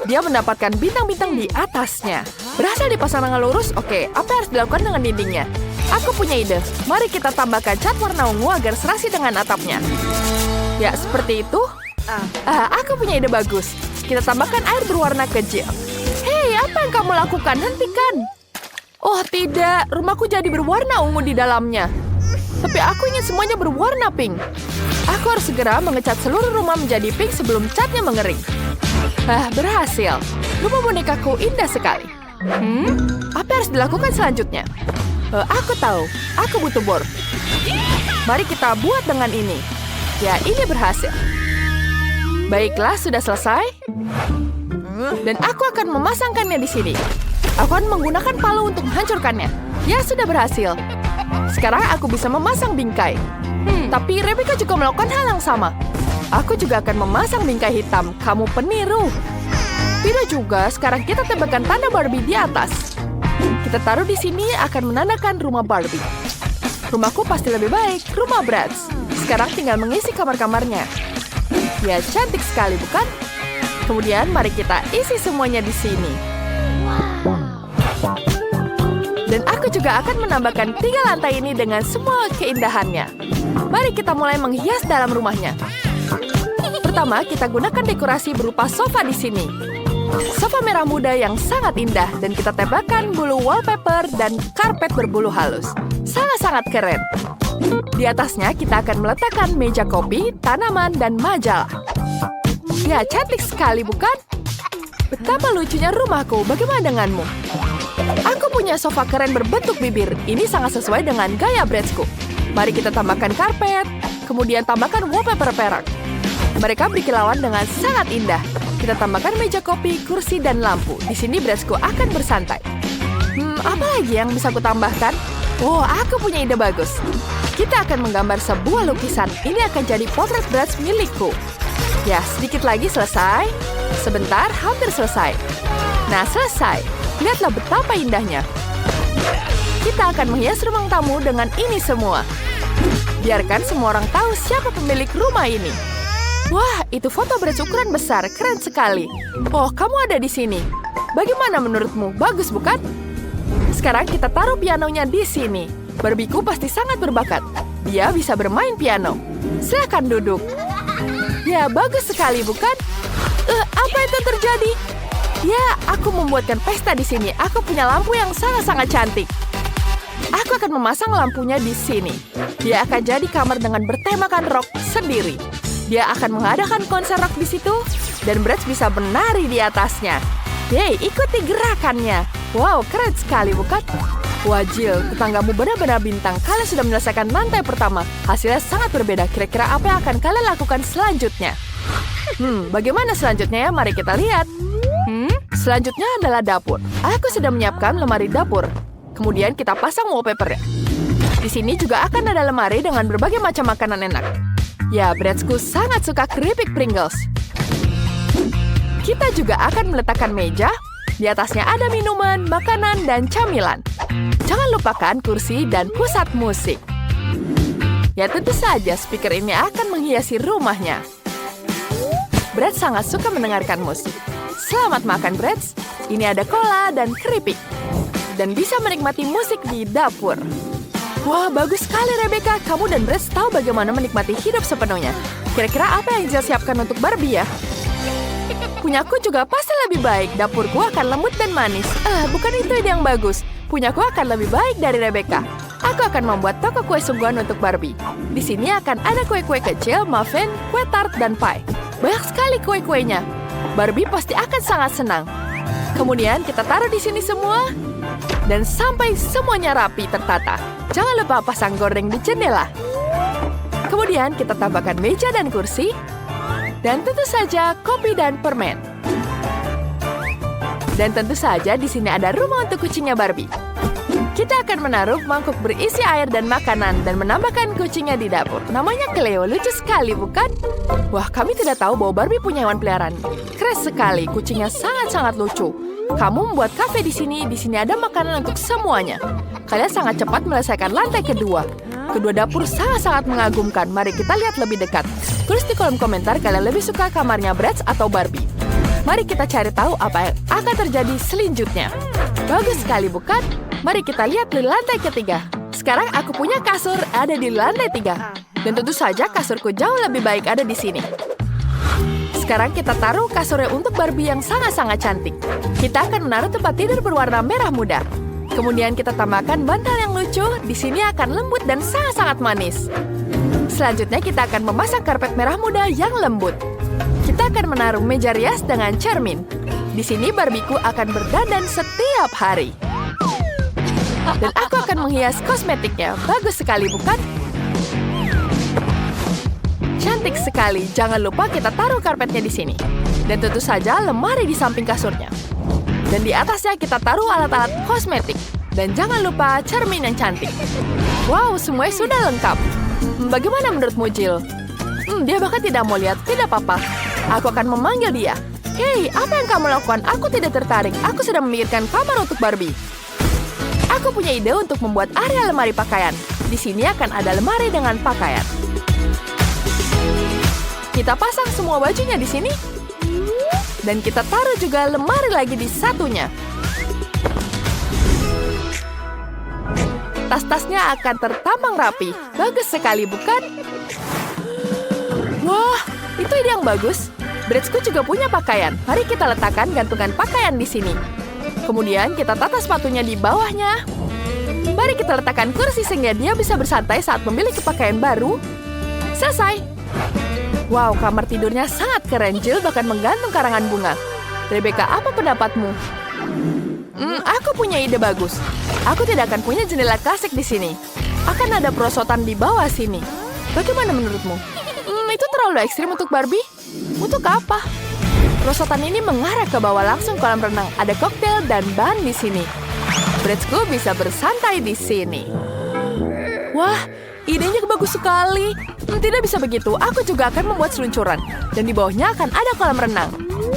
Dia mendapatkan bintang-bintang di atasnya. Berhasil dipasang dengan lurus? Oke, apa yang harus dilakukan dengan dindingnya? Aku punya ide. Mari kita tambahkan cat warna ungu agar serasi dengan atapnya. Ya, seperti itu. Aku punya ide bagus. Kita tambahkan air berwarna kecil. Hei, apa yang kamu lakukan? Hentikan. Oh, tidak. Rumahku jadi berwarna ungu di dalamnya. Tapi aku ingin semuanya berwarna pink. Aku harus segera mengecat seluruh rumah menjadi pink sebelum catnya mengering. Berhasil. Rumah bonekaku indah sekali. Apa yang harus dilakukan selanjutnya? Aku tahu. Aku butuh bor. Mari kita buat dengan ini. Ya, ini berhasil. Baiklah, sudah selesai. Dan aku akan memasangkannya di sini. Aku akan menggunakan palu untuk menghancurkannya. Ya, sudah berhasil. Sekarang aku bisa memasang bingkai. Tapi Rebecca juga melakukan hal yang sama. Aku juga akan memasang bingkai hitam. Kamu peniru. Tidak juga, sekarang kita tambahkan tanda Barbie di atas. Kita taruh di sini akan menandakan rumah Barbie. Rumahku pasti lebih baik, rumah Bratz. Sekarang tinggal mengisi kamar-kamarnya. Ya, cantik sekali, bukan? Kemudian mari kita isi semuanya di sini. Dan aku juga akan menambahkan 3 lantai ini dengan semua keindahannya. Mari kita mulai menghias dalam rumahnya. Pertama, kita gunakan dekorasi berupa sofa di sini. Sofa merah muda yang sangat indah dan kita tempelkan bulu wallpaper dan karpet berbulu halus. Sangat-sangat keren. Di atasnya kita akan meletakkan meja kopi, tanaman, dan majalah. Ya, cantik sekali, bukan? Betapa lucunya rumahku. Bagaimana denganmu? Aku punya sofa keren berbentuk bibir. Ini sangat sesuai dengan gaya Bratzku. Mari kita tambahkan karpet, kemudian tambahkan wallpaper perak. Mereka berkilauan dengan sangat indah. Kita tambahkan meja kopi, kursi, dan lampu. Di sini Bratzku akan bersantai. Apa lagi yang bisa aku tambahkan? Oh, aku punya ide bagus. Kita akan menggambar sebuah lukisan. Ini akan jadi potret Bratz milikku. Ya, sedikit lagi selesai. Sebentar, hampir selesai. Nah, selesai. Lihatlah betapa indahnya. Kita akan menghias ruang tamu dengan ini semua. Biarkan semua orang tahu siapa pemilik rumah ini. Wah, itu foto Bratz ukuran besar. Keren sekali. Oh, kamu ada di sini. Bagaimana menurutmu? Bagus, bukan? Sekarang kita taruh pianonya di sini. Barbieku pasti sangat berbakat. Dia bisa bermain piano. Silakan duduk. Ya, bagus sekali, bukan? Apa itu terjadi? Ya, aku membuatkan pesta di sini. Aku punya lampu yang sangat-sangat cantik. Aku akan memasang lampunya di sini. Dia akan jadi kamar dengan bertemakan rock sendiri. Dia akan mengadakan konser rock di situ, dan Bratz bisa menari di atasnya. Yeay, ikuti gerakannya. Wow, keren sekali, bukan? Wah, Jill, tetanggamu benar-benar bintang. Kalian sudah menyelesaikan lantai pertama. Hasilnya sangat berbeda. Kira-kira apa yang akan kalian lakukan selanjutnya? Bagaimana selanjutnya ya? Mari kita lihat. Selanjutnya adalah dapur. Aku sudah menyiapkan lemari dapur. Kemudian kita pasang wallpaper. Di sini juga akan ada lemari dengan berbagai macam makanan enak. Ya, Bratzku sangat suka keripik Pringles. Kita juga akan meletakkan meja. Di atasnya ada minuman, makanan, dan camilan. Jangan lupakan kursi dan pusat musik. Ya, tentu saja speaker ini akan menghiasi rumahnya. Bratz sangat suka mendengarkan musik. Selamat makan, Bratz. Ini ada cola dan keripik. Dan bisa menikmati musik di dapur. Wah, bagus sekali, Rebecca. Kamu dan Bratz tahu bagaimana menikmati hidup sepenuhnya. Kira-kira apa yang Jill siapkan untuk Barbie ya? Punyaku juga pasti lebih baik. Dapurku akan lembut dan manis. Bukan itu ide yang bagus. Punyaku akan lebih baik dari Rebecca. Aku akan membuat toko kue sungguhan untuk Barbie. Di sini akan ada kue-kue kecil, muffin, kue tart, dan pie. Banyak sekali kue-kuenya. Barbie pasti akan sangat senang. Kemudian kita taruh di sini semua. Dan sampai semuanya rapi tertata. Jangan lupa pasang gorden di jendela. Kemudian kita tambahkan meja dan kursi. Dan tentu saja kopi dan permen. Dan tentu saja di sini ada rumah untuk kucingnya Barbie. Kita akan menaruh mangkuk berisi air dan makanan dan menambahkan kucingnya di dapur. Namanya Cleo, lucu sekali, bukan? Wah, kami tidak tahu bahwa Barbie punya hewan peliharaan. Keren sekali, kucingnya sangat-sangat lucu. Kamu membuat kafe di sini ada makanan untuk semuanya. Kalian sangat cepat menyelesaikan lantai kedua. Kedua dapur sangat-sangat mengagumkan. Mari kita lihat lebih dekat. Tulis di kolom komentar kalian lebih suka kamarnya Bratz atau Barbie. Mari kita cari tahu apa yang akan terjadi selanjutnya. Bagus sekali, bukan? Mari kita lihat di lantai ketiga. Sekarang aku punya kasur ada di lantai 3. Dan tentu saja kasurku jauh lebih baik ada di sini. Sekarang kita taruh kasurnya untuk Barbie yang sangat-sangat cantik. Kita akan menaruh tempat tidur berwarna merah muda. Kemudian kita tambahkan bantal yang lucu. Di sini akan lembut dan sangat-sangat manis. Selanjutnya kita akan memasang karpet merah muda yang lembut. Kita akan menaruh meja rias dengan cermin. Di sini Barbieku akan berdandan setiap hari. Dan aku akan menghias kosmetiknya. Bagus sekali, bukan? Cantik sekali. Jangan lupa kita taruh karpetnya di sini. Dan tentu saja lemari di samping kasurnya. Dan di atasnya kita taruh alat-alat kosmetik. Dan jangan lupa cermin yang cantik. Wow, semuanya sudah lengkap. Bagaimana menurutmu, Jill? Dia bahkan tidak mau lihat. Tidak apa-apa. Aku akan memanggil dia. Hei, apa yang kamu lakukan? Aku tidak tertarik. Aku sedang memikirkan kamar untuk Barbie. Aku punya ide untuk membuat area lemari pakaian. Di sini akan ada lemari dengan pakaian. Kita pasang semua bajunya di sini. Dan kita taruh juga lemari lagi di satunya. Tas-tasnya akan tertampang rapi. Bagus sekali, bukan? Wah, itu ide yang bagus. Bratzku juga punya pakaian. Mari kita letakkan gantungan pakaian di sini. Kemudian kita tata sepatunya di bawahnya. Mari kita letakkan kursi sehingga dia bisa bersantai saat memiliki pakaian baru. Selesai. Wow, kamar tidurnya sangat keren. Jill bahkan menggantung karangan bunga. Rebecca, apa pendapatmu? Aku punya ide bagus. Aku tidak akan punya jendela klasik di sini. Akan ada perosotan di bawah sini. Bagaimana menurutmu? Itu terlalu ekstrim untuk Barbie? Untuk apa? Perosotan ini mengarah ke bawah langsung kolam renang. Ada koktail dan ban di sini. Bridgesku bisa bersantai di sini. Wah, idenya bagus sekali. Tidak bisa begitu, aku juga akan membuat seluncuran. Dan di bawahnya akan ada kolam renang.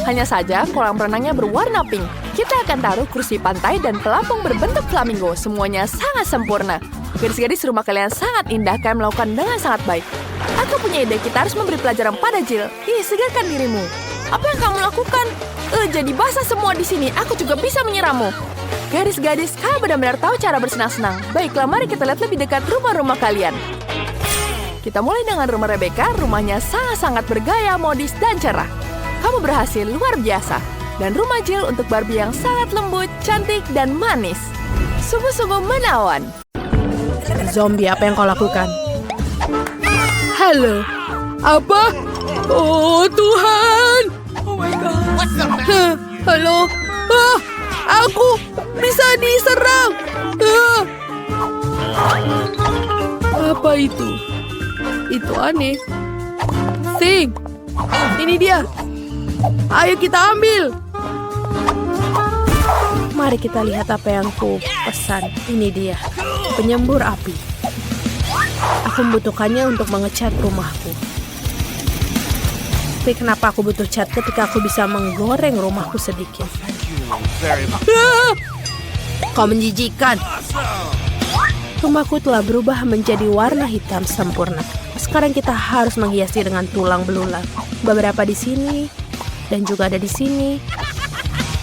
Hanya saja kolam renangnya berwarna pink. Kita akan taruh kursi pantai dan pelampung berbentuk flamingo. Semuanya sangat sempurna. Gadis-gadis rumah kalian sangat indah, kalian melakukan dengan sangat baik. Aku punya ide, kita harus memberi pelajaran pada Jill. Segarkan dirimu. Apa yang kamu lakukan? Jadi basah semua di sini. Aku juga bisa menyirammu. Gadis-gadis, kalian benar-benar tahu cara bersenang-senang. Baiklah, mari kita lihat lebih dekat rumah-rumah kalian. Kita mulai dengan rumah Rebecca. Rumahnya sangat-sangat bergaya, modis, dan cerah. Kamu berhasil luar biasa. Dan rumah Jill untuk Barbie yang sangat lembut, cantik, dan manis. Sungguh-sungguh menawan. Zombie, apa yang kau lakukan? Halo. Apa? Oh, Tuhan. Oh my God. What's the matter? Halo. Aku bisa diserang. Apa itu? Itu aneh. Sing. Ini dia. Ayo kita ambil. Mari kita lihat apa yang ku pesan. Ini dia. Penyembur api. Aku membutuhkannya untuk mengecat rumahku. Tapi kenapa aku butuh cat ketika aku bisa menggoreng rumahku sedikit? Very much. Kau menjijikan. Rumahku telah berubah menjadi warna hitam sempurna. Sekarang kita harus menghiasi dengan tulang belulang. Beberapa di sini dan juga ada di sini.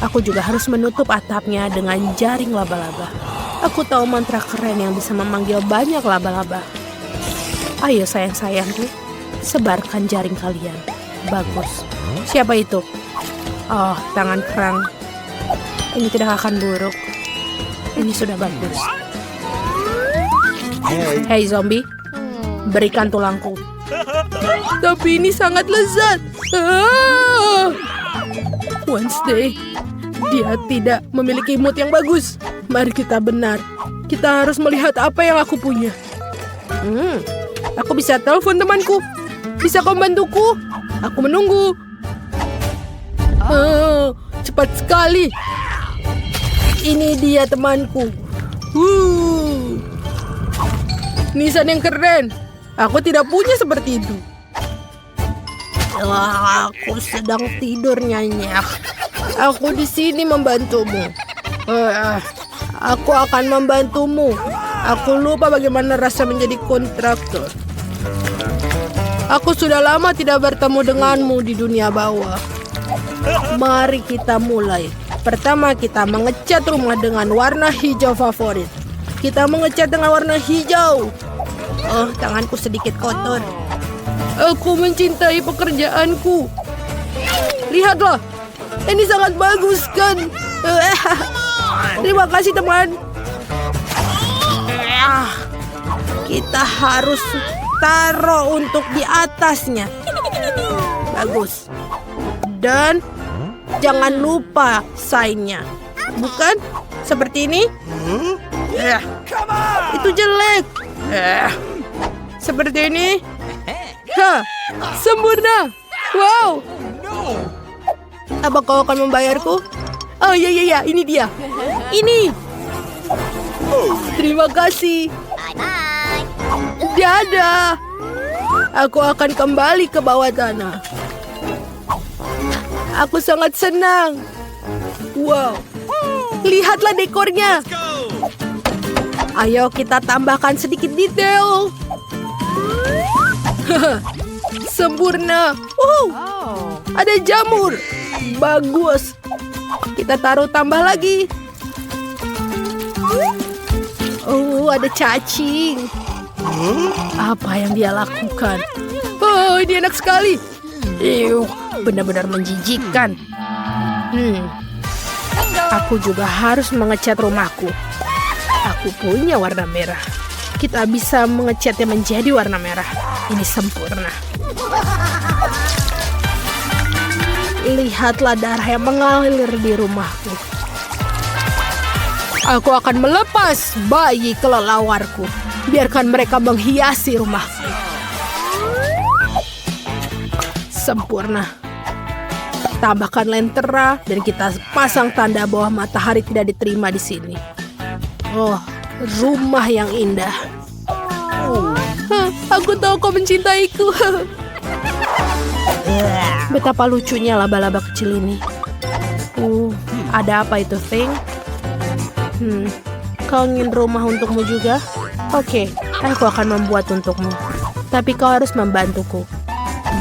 Aku juga harus menutup atapnya dengan jaring laba-laba. Aku tahu mantra keren yang bisa memanggil banyak laba-laba. Ayo sayang-sayangku, sebarkan jaring kalian. Bagus. Siapa itu? Oh, tangan kerang. Ini tidak akan buruk. Ini sudah bagus. Hei zombie, berikan tulangku. Tapi ini sangat lezat. Wednesday, dia tidak memiliki mood yang bagus. Mari kita benar. Kita harus melihat apa yang aku punya. Aku bisa telepon temanku. Bisa kau bantuku? Aku menunggu. Cepat sekali. Ini dia temanku. Nisan yang keren. Aku tidak punya seperti itu. Aku sedang tidur nyenyak. Aku di sini membantumu. Aku akan membantumu. Aku lupa bagaimana rasa menjadi kontraktor. Aku sudah lama tidak bertemu denganmu di dunia bawah. Mari kita mulai. Pertama kita mengecat rumah dengan warna hijau favorit. Kita mengecat dengan warna hijau. Oh, tanganku sedikit kotor. Aku mencintai pekerjaanku. Lihatlah, ini sangat bagus kan? Terima kasih teman. Kita harus taruh untuk di atasnya. Bagus. Dan jangan lupa sign-nya. Bukan? Seperti ini? Itu jelek. Seperti ini? Sempurna. Wow. Apa kau akan membayarku? Oh iya, ini dia. Ini. Terima kasih. Dadah. Aku akan kembali ke bawah tanah. Aku sangat senang. Wow. Lihatlah dekornya. Ayo kita tambahkan sedikit detail. Sempurna. Ada jamur. Bagus. Kita taruh tambah lagi. Oh, ada cacing. Apa yang dia lakukan? Oh, ini enak sekali. Benar-benar menjijikkan. Aku juga harus mengecat rumahku. Aku punya warna merah. Kita bisa mengecatnya menjadi warna merah. Ini sempurna. Lihatlah darah yang mengalir di rumahku. Aku akan melepas bayi kelelawarku. Biarkan mereka menghiasi rumahku. Sempurna. Tambahkan lentera dan kita pasang tanda bahwa matahari tidak diterima di sini. Oh, rumah yang indah. Aku tahu kau mencintaiku. Betapa lucunya laba-laba kecil ini. Ada apa itu, Thing? Kau ingin rumah untukmu juga? Oke, aku akan membuat untukmu. Tapi kau harus membantuku.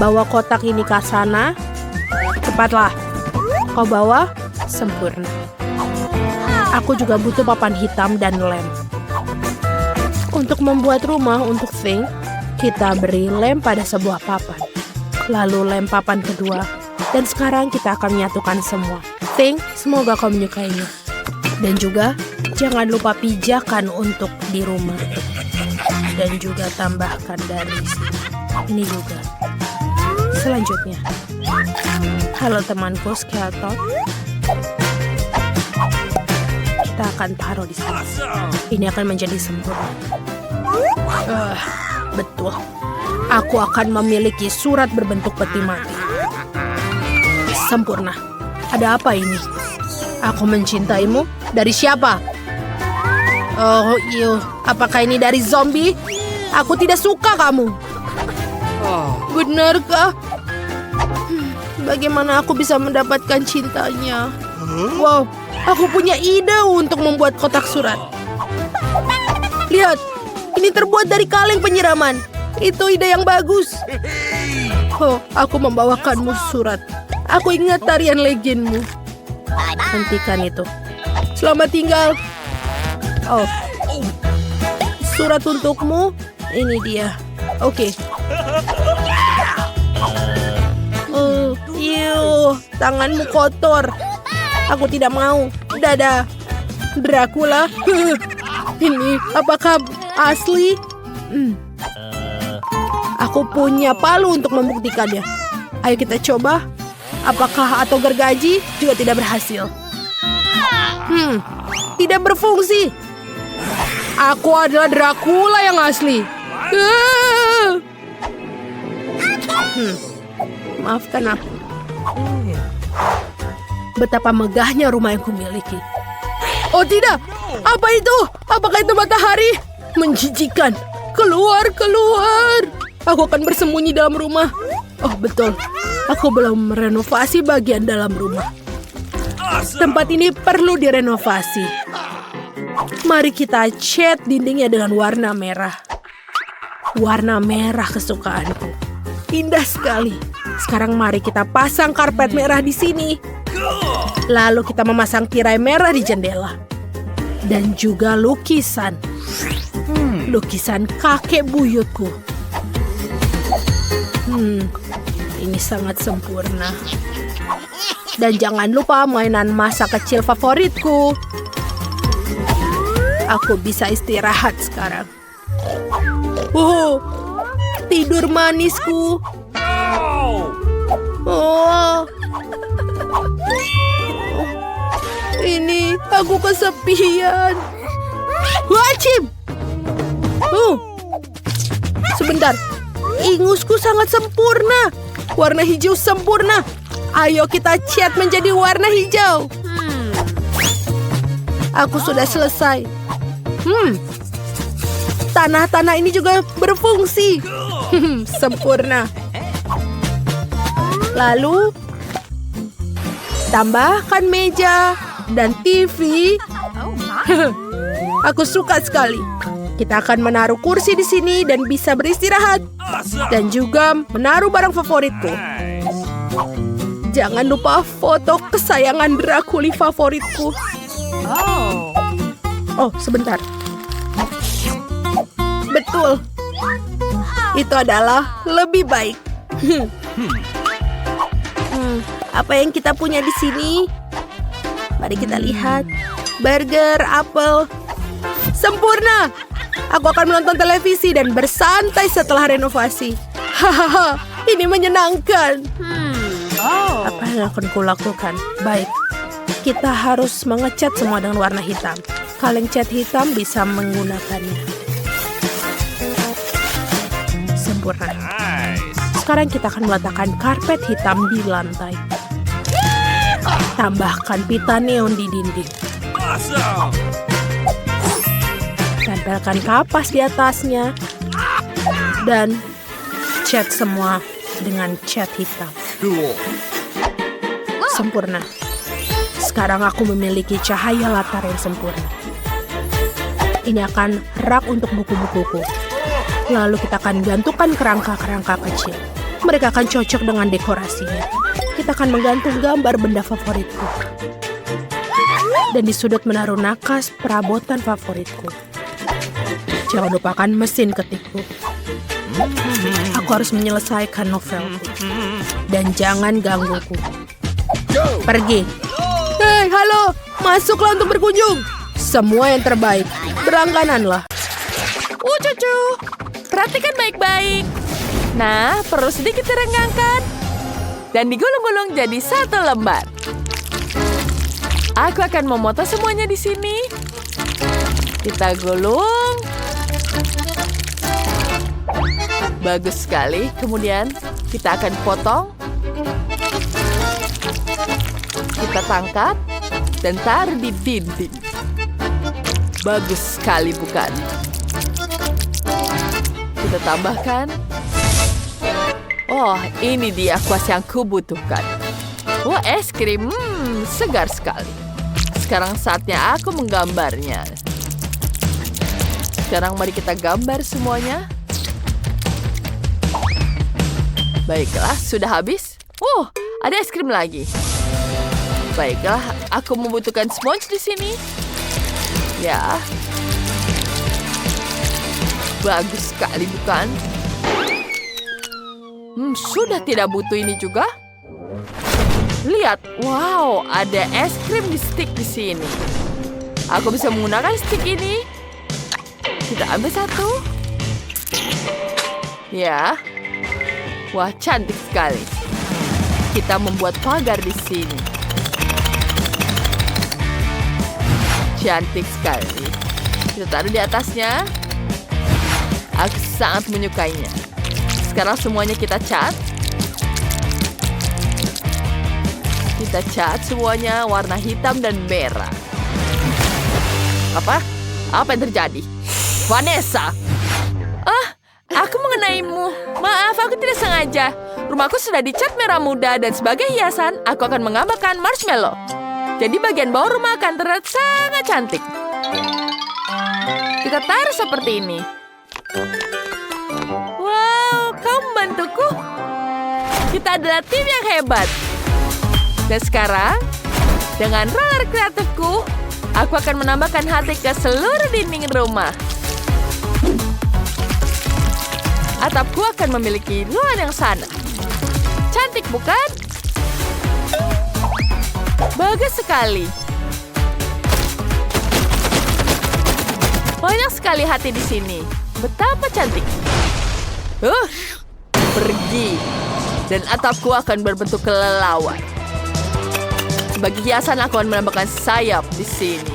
Bawa kotak ini ke sana. Cepatlah. Kau bawa. Sempurna. Aku juga butuh papan hitam dan lem. Untuk membuat rumah untuk Thing, kita beri lem pada sebuah papan. Lalu lem papan kedua. Dan sekarang kita akan menyatukan semua. Thing, semoga kau menyukainya. Dan juga, jangan lupa pijakan untuk di rumah. Dan juga tambahkan dari sini. Ini juga. Selanjutnya. Halo temanku, Skeleton. Kita akan taruh di sini. Ini akan menjadi sempurna. Betul. Aku akan memiliki surat berbentuk peti mati. Sempurna. Ada apa ini? Aku mencintaimu? Dari siapa? Oh, iyo. Apakah ini dari zombie? Aku tidak suka kamu. Benarkah? Bagaimana aku bisa mendapatkan cintanya? Wow, aku punya ide untuk membuat kotak surat. Lihat, ini terbuat dari kaleng penyiraman. Itu ide yang bagus. Oh, aku membawakanmu surat. Aku ingat tarian legendmu. Hentikan itu. Selamat tinggal. Oh, surat untukmu. Ini dia. Oke. Tanganmu kotor. Aku tidak mau. Dadah. Dracula. Ini apakah asli? Aku punya palu untuk membuktikannya. Ayo kita coba. Apakah atau gergaji juga tidak berhasil? Tidak berfungsi. Aku adalah Dracula yang asli. Maafkan aku. Betapa megahnya rumah yang kumiliki. Oh tidak, apa itu? Apakah itu matahari? Menjijikan. Keluar, keluar. Aku akan bersembunyi dalam rumah. Oh betul, aku belum merenovasi bagian dalam rumah. Tempat ini perlu direnovasi. Mari kita cat dindingnya dengan warna merah. Warna merah kesukaanku. Indah sekali. Sekarang mari kita pasang karpet merah di sini. Lalu kita memasang tirai merah di jendela. Dan juga lukisan. Lukisan kakek buyutku. Ini sangat sempurna. Dan jangan lupa mainan masa kecil favoritku. Aku bisa istirahat sekarang. Tidur manisku. Ini aku kesepian. Wajib. Sebentar. Ingusku sangat sempurna. Warna hijau sempurna. Ayo kita cat menjadi warna hijau. Aku sudah selesai. Tanah-tanah ini juga berfungsi. Sempurna. Lalu tambahkan meja dan TV. Aku suka sekali. Kita akan menaruh kursi di sini dan bisa beristirahat. Dan juga menaruh barang favoritku. Jangan lupa foto kesayangan Dracula favoritku. Oh, sebentar. Betul. Itu adalah lebih baik. Apa yang kita punya di sini? Mari kita lihat. Burger, apel. Sempurna. Aku akan menonton televisi dan bersantai setelah renovasi. Hahaha, ini menyenangkan. Apa yang akan kulakukan? Baik, kita harus mengecat semua dengan warna hitam. Kaleng cat hitam bisa menggunakannya. Sempurna. Nice. Sekarang kita akan meletakkan karpet hitam di lantai. Tambahkan pita neon di dinding. Awesome. Tempelkan kapas di atasnya. Dan cat semua dengan cat hitam. Cool. Sempurna. Sekarang aku memiliki cahaya latar yang sempurna. Ini akan rak untuk buku-bukuku. Lalu kita akan gantungkan kerangka-kerangka kecil. Mereka akan cocok dengan dekorasinya. Kita akan menggantung gambar benda favoritku. Dan di sudut menaruh nakas perabotan favoritku. Jangan lupakan mesin ketikku. Aku harus menyelesaikan novelku. Dan jangan gangguku. Pergi. Hei, halo. Masuklah untuk berkunjung. Semua yang terbaik. Berlanggananlah. Cucu. Perhatikan baik-baik. Nah, perlu sedikit direnggangkan. Dan digulung-gulung jadi satu lembar. Aku akan memotong semuanya di sini. Kita gulung. Bagus sekali. Kemudian kita akan potong. Kita tangkap dan taruh di dinding. Bagus sekali, bukan? Kita tambahkan. Oh, ini dia kuas yang kubutuhkan. Wah, es krim. Segar sekali. Sekarang saatnya aku menggambarnya. Sekarang mari kita gambar semuanya. Baiklah, sudah habis. Oh, ada es krim lagi. Baiklah, aku membutuhkan sponge di sini. Ya. Bagus sekali, bukan? Sudah tidak butuh ini juga. Lihat, wow, ada es krim di stick di sini. Aku bisa menggunakan stick ini. Kita ambil satu. Ya. Wah, cantik sekali. Kita membuat pagar di sini. Cantik sekali. Kita taruh di atasnya. Aku sangat menyukainya. Sekarang semuanya kita cat. Kita cat semuanya warna hitam dan merah. Apa? Apa yang terjadi? Vanessa! Aku mengenaimu. Maaf, aku tidak sengaja. Rumahku sudah dicat merah muda dan sebagai hiasan, aku akan menambahkan marshmallow. Jadi bagian bawah rumah akan terlihat sangat cantik. Kita taruh seperti ini. Wow, kau membantuku. Kita adalah tim yang hebat. Dan sekarang, dengan roller kreatifku, aku akan menambahkan hati ke seluruh dinding rumah. Atapku akan memiliki ruangan yang sana. Cantik, bukan? Bagus sekali. Banyak sekali hati di sini. Betapa cantik. Pergi. Dan atapku akan berbentuk kelelawar. Sebagai hiasan aku akan menambahkan sayap di sini.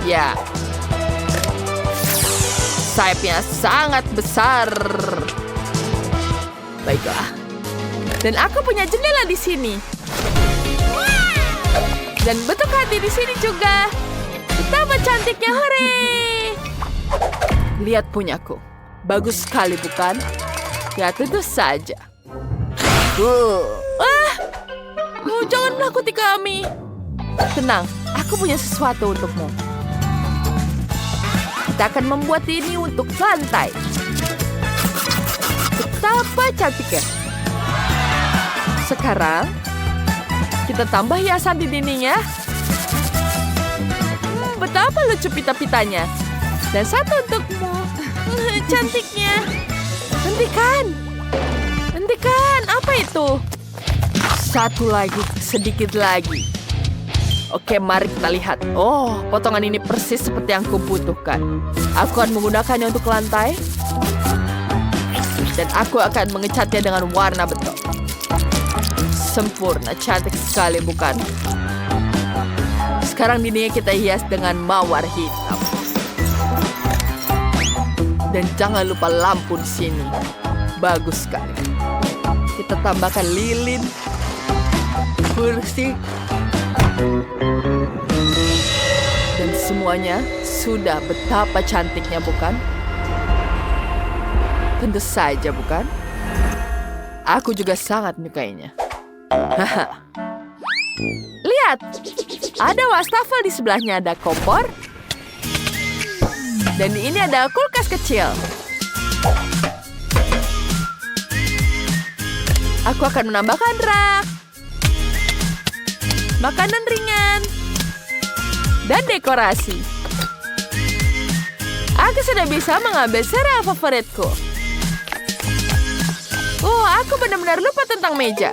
Ya. Sayapnya sangat besar. Baiklah. Dan aku punya jendela di sini. Dan bentuk hati di sini juga. Betapa cantiknya, hore! Lihat punyaku. Bagus sekali, bukan? Ya, tentu saja. Jangan menakuti kami. Tenang, aku punya sesuatu untukmu. Kita akan membuat ini untuk lantai. Betapa cantiknya. Sekarang, kita tambah hiasan di dindingnya. Betapa lucu pita-pitanya. Dan satu untukmu. Cantiknya. Hentikan. Hentikan. Apa itu? Satu lagi, sedikit lagi. Oke, mari kita lihat. Oh, potongan ini persis seperti yang kubutuhkan. Aku akan menggunakannya untuk lantai. Dan aku akan mengecatnya dengan warna beton. Sempurna, cantik sekali, bukan? Sekarang dindingnya kita hias dengan mawar hitam. Dan jangan lupa lampu di sini. Bagus sekali. Kita tambahkan lilin, kursi, dan semuanya sudah betapa cantiknya, bukan? Tentu saja, bukan? Aku juga sangat menyukainya. Lihat, ada wastafel di sebelahnya, ada kompor. Dan di ini ada kulkas kecil. Aku akan menambahkan rak, makanan ringan, dan dekorasi. Aku sudah bisa mengambil sereal favoritku. Oh, aku benar-benar lupa tentang meja.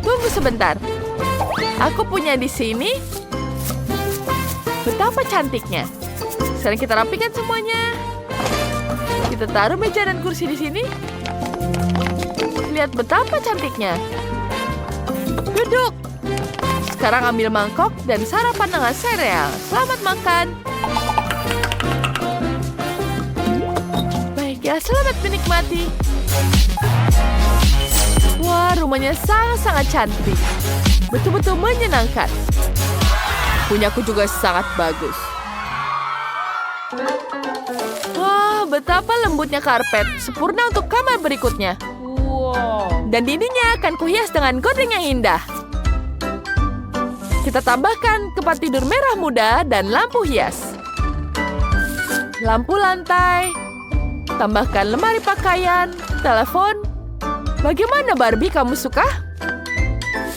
Tunggu sebentar. Aku punya di sini. Betapa cantiknya. Sekarang kita rapikan semuanya. Kita taruh meja dan kursi di sini. Lihat betapa cantiknya. Duduk. Sekarang ambil mangkok dan sarapan dengan sereal. Selamat makan. Baiklah, selamat menikmati. Wah, rumahnya sangat-sangat cantik. Betul-betul menyenangkan. Punyaku juga sangat bagus. Wah, betapa lembutnya karpet. Sempurna untuk kamar berikutnya. Dan dindingnya akan kuhias dengan gorden yang indah. Kita tambahkan tempat tidur merah muda dan lampu hias. Lampu lantai. Tambahkan lemari pakaian, telepon. Bagaimana Barbie, kamu suka?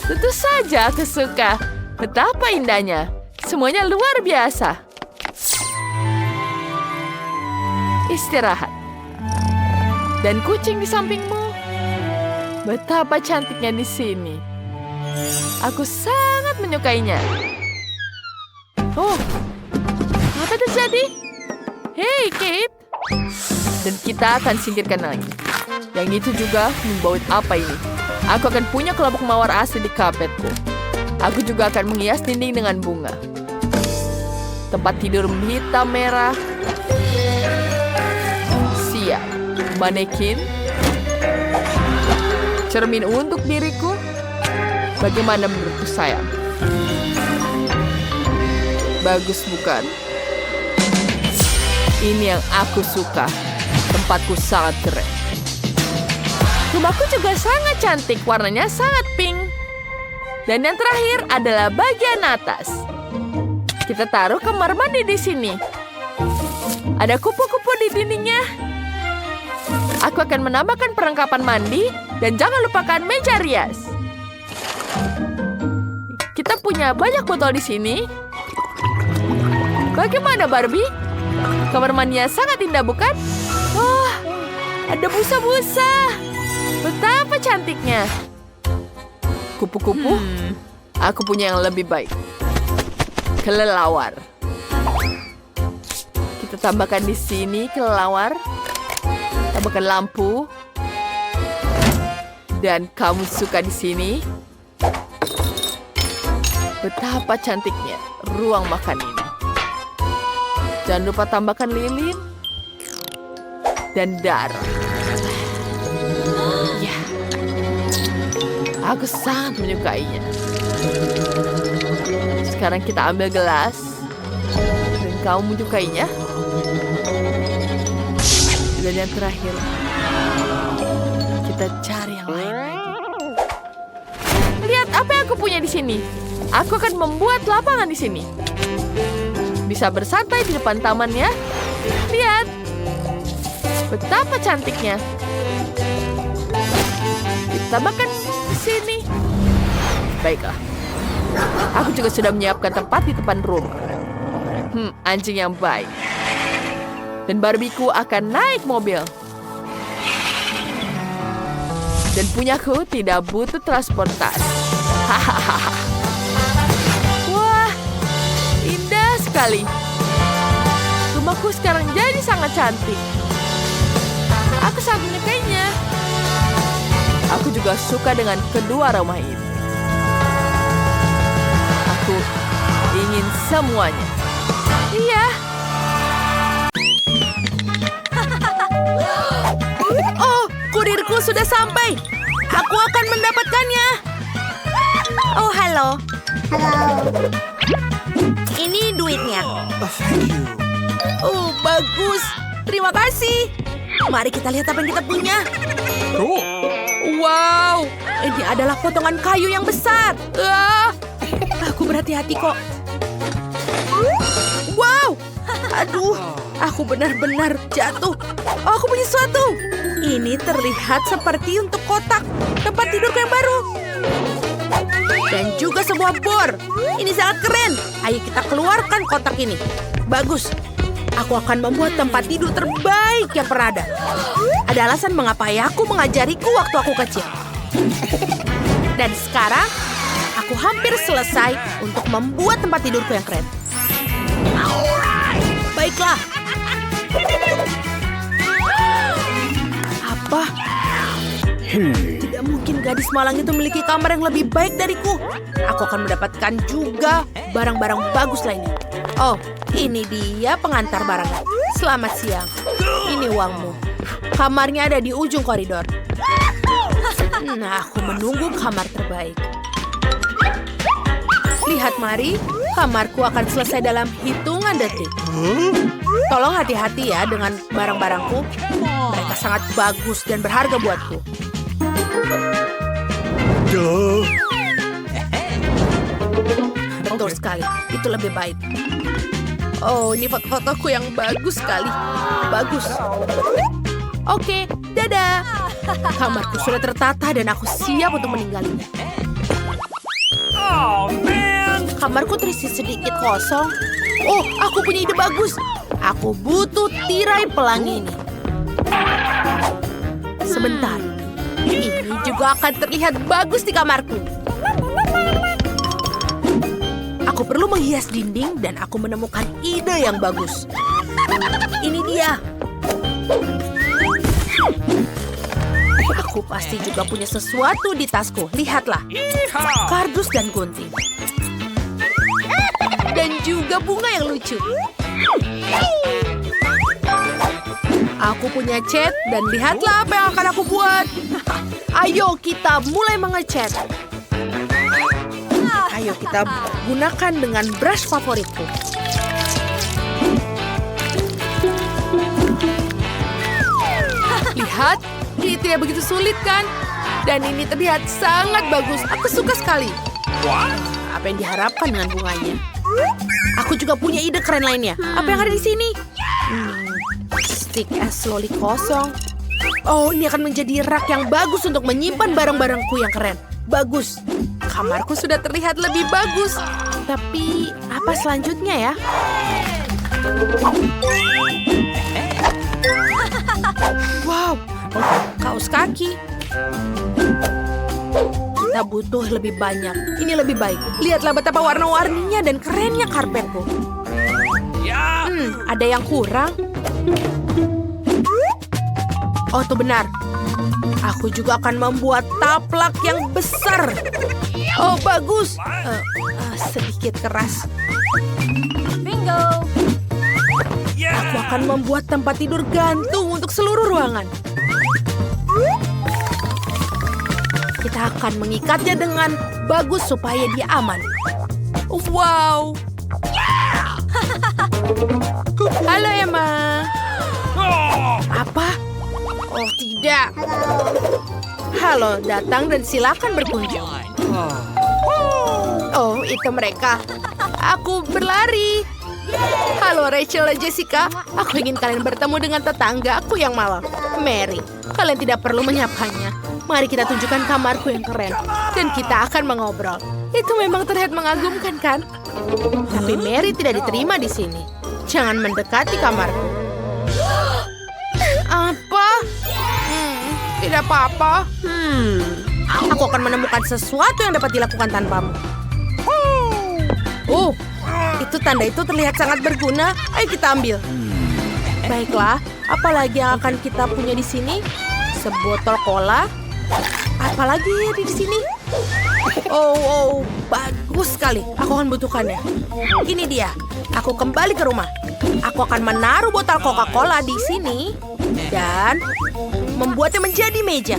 Tentu saja aku suka. Betapa indahnya. Semuanya luar biasa. Istirahat. Dan kucing di sampingmu. Betapa cantiknya di sini. Aku sangat menyukainya. Oh, apa terjadi? Hei, Kate. Dan kita akan singkirkan lagi. Yang itu juga membaut apa ini? Aku akan punya kelompok mawar asli di karpetku. Aku juga akan menghias dinding dengan bunga. Tempat tidur hitam merah. Siap. Manekin. Cermin untuk diriku. Bagaimana menurutku, sayang? Bagus, bukan? Ini yang aku suka. Tempatku sangat keren. Rumahku juga sangat cantik. Warnanya sangat pink. Dan yang terakhir adalah bagian atas. Kita taruh kamar mandi di sini. Ada kupu-kupu di dindingnya. Aku akan menambahkan perlengkapan mandi. Dan jangan lupakan meja rias. Kita punya banyak botol di sini. Bagaimana, Barbie? Kamar mandinya sangat indah, bukan? Wah, ada busa-busa. Betapa cantiknya. Kupu-kupu. Aku punya yang lebih baik. Kelelawar. Kita tambahkan di sini kelelawar. Tambahkan lampu. Dan kamu suka di sini? Betapa cantiknya ruang makan ini. Jangan lupa tambahkan lilin dan darah. Ya, aku sangat menyukainya. Sekarang kita ambil gelas. Dan kamu menyukainya? Dan yang terakhir, kita cari yang lain lagi. Lihat apa yang aku punya di sini. Aku akan membuat lapangan di sini. Bisa bersantai di depan taman ya. Lihat. Betapa cantiknya. Kita makan di sini. Baiklah. Aku juga sudah menyiapkan tempat di depan rumah. Anjing yang baik. Dan Barbieku akan naik mobil. Dan punyaku tidak butuh transportasi. Hahaha. Wah, indah sekali. Rumahku sekarang jadi sangat cantik. Aku sangat menyukainya. Aku juga suka dengan kedua rumah ini. aku ingin semuanya. Iya. Oh, kurirku sudah sampai. Aku akan mendapatkannya. Oh, halo. Ini duitnya. Oh, bagus. Terima kasih. Mari kita lihat apa yang kita punya. Cool. Wow, ini adalah potongan kayu yang besar. Aku berhati-hati kok. Wow, aduh, aku benar-benar jatuh. Oh, aku punya sesuatu. Ini terlihat seperti untuk kotak tempat tidurku yang baru. Dan juga sebuah bor. Ini sangat keren. Ayo kita keluarkan kotak ini. Bagus. Aku akan membuat tempat tidur terbaik yang pernah ada. Ada alasan mengapa ayahku mengajariku waktu aku kecil. Dan sekarang, aku hampir selesai untuk membuat tempat tidurku yang keren. Baiklah. Apa? Tidak mungkin gadis malang itu memiliki kamar yang lebih baik dariku. Aku akan mendapatkan juga barang-barang bagus lainnya. Oh, ini dia pengantar barang. Selamat siang. Ini uangmu. Kamarnya ada di ujung koridor. Nah, aku menunggu kamar terbaik. Lihat, mari. Kamarku akan selesai dalam hitungan detik. Tolong hati-hati ya dengan barang-barangku. Mereka sangat bagus dan berharga buatku. Betul sekali. Itu lebih baik. Oh, ini foto-fotoku yang bagus sekali. Bagus. Oke, dadah. Kamarku sudah tertata dan aku siap untuk meninggalnya. Oh, man. Kamarku terisi sedikit kosong. Oh, aku punya ide bagus. Aku butuh tirai pelangi ini. Sebentar. Ini juga akan terlihat bagus di kamarku. Aku perlu menghias dinding dan aku menemukan ide yang bagus. Ini dia. Aku pasti juga punya sesuatu di tasku. Lihatlah. Kardus dan gunting. Dan juga bunga yang lucu. Aku punya cat dan lihatlah apa yang akan aku buat. Ayo kita mulai mengecat. Ayo kita gunakan dengan brush favoritku. Lihat, ini tidak begitu sulit kan? Dan ini terlihat sangat bagus. Aku suka sekali. Apa yang diharapkan dengan bunganya? Aku juga punya ide keren lainnya. Apa yang ada di sini? Stick es loli kosong. Oh, ini akan menjadi rak yang bagus untuk menyimpan barang-barangku yang keren. Bagus. Kamarku sudah terlihat lebih bagus. Tapi, apa selanjutnya ya? Wow, kaos kaki. Kita butuh lebih banyak. Ini lebih baik. Lihatlah betapa warna-warninya dan kerennya karpetku. Ada yang kurang. Oh, itu benar. Aku juga akan membuat taplak yang besar. Oh, bagus. Sedikit keras. Bingo. Aku akan membuat tempat tidur gantung untuk seluruh ruangan. Kita akan mengikatnya dengan bagus supaya dia aman. Wow. Halo, Emma. Apa? Oh, tidak. Halo, datang dan silakan berkunjung. Oh, itu mereka. Aku berlari. Halo, Rachel dan Jessica. Aku ingin kalian bertemu dengan tetangga aku yang malang, Mary. Kalian tidak perlu menyapanya. Mari kita tunjukkan kamarku yang keren. Dan kita akan mengobrol. Itu memang terlihat mengagumkan, kan? Tapi Mary tidak diterima di sini. Jangan mendekati kamarku. Apa? Tidak apa-apa. Aku akan menemukan sesuatu yang dapat dilakukan tanpamu. Oh, itu tanda itu terlihat sangat berguna. Ayo kita ambil. Baiklah, apalagi yang akan kita punya di sini? Sebotol cola. Apalagi di sini? Oh, bagus sekali. Aku akan butuhkannya. Ini dia. Aku kembali ke rumah. Aku akan menaruh botol Coca-Cola di sini dan membuatnya menjadi meja.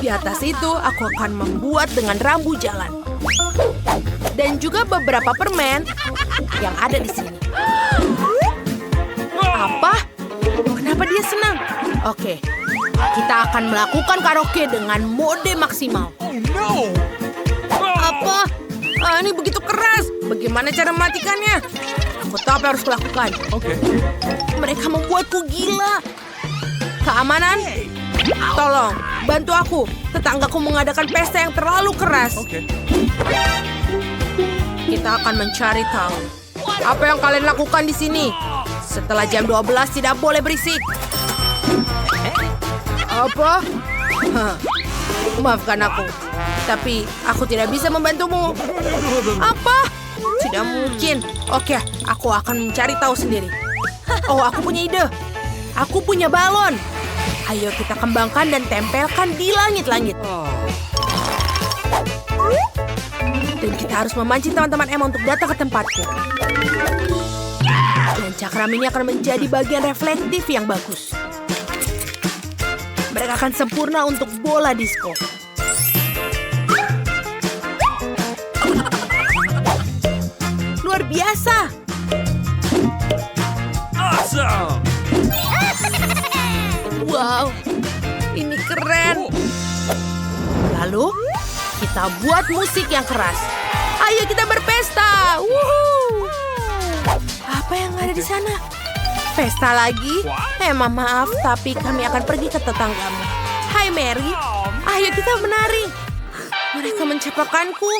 Di atas itu aku akan membuat dengan rambu jalan. Dan juga beberapa permen yang ada di sini. Apa? Kenapa dia senang? Oke, kita akan melakukan karaoke dengan mode maksimal. Oh no! Apa? Ini begitu keras. Bagaimana cara mematikannya? Aku tahu apa yang harus kulakukan. Okay. Mereka membuatku gila. Keamanan? Tolong, bantu aku. Tetanggaku mengadakan pesta yang terlalu keras. Okay. Kita akan mencari tahu. Apa yang kalian lakukan di sini? Setelah jam 12 tidak boleh berisik. Apa? Hah. Maafkan aku. Tapi aku tidak bisa membantumu. Apa? Tidak mungkin. Oke, aku akan mencari tahu sendiri. Oh, aku punya ide. Aku punya balon. Ayo kita kembangkan dan tempelkan di langit-langit. Dan kita harus memancing teman-teman Emma untuk datang ke tempatku. Dan cakram ini akan menjadi bagian reflektif yang bagus. Mereka akan sempurna untuk bola disco. Luar biasa. Awesome! Wow, ini keren. Lalu, kita buat musik yang keras. Ayo kita berpesta. Wuhu. Apa yang ada di sana? Pesta lagi? Maaf, tapi kami akan pergi ke tetanggamu. Hai Mary, ayo kita menari. Mereka mencapakanku.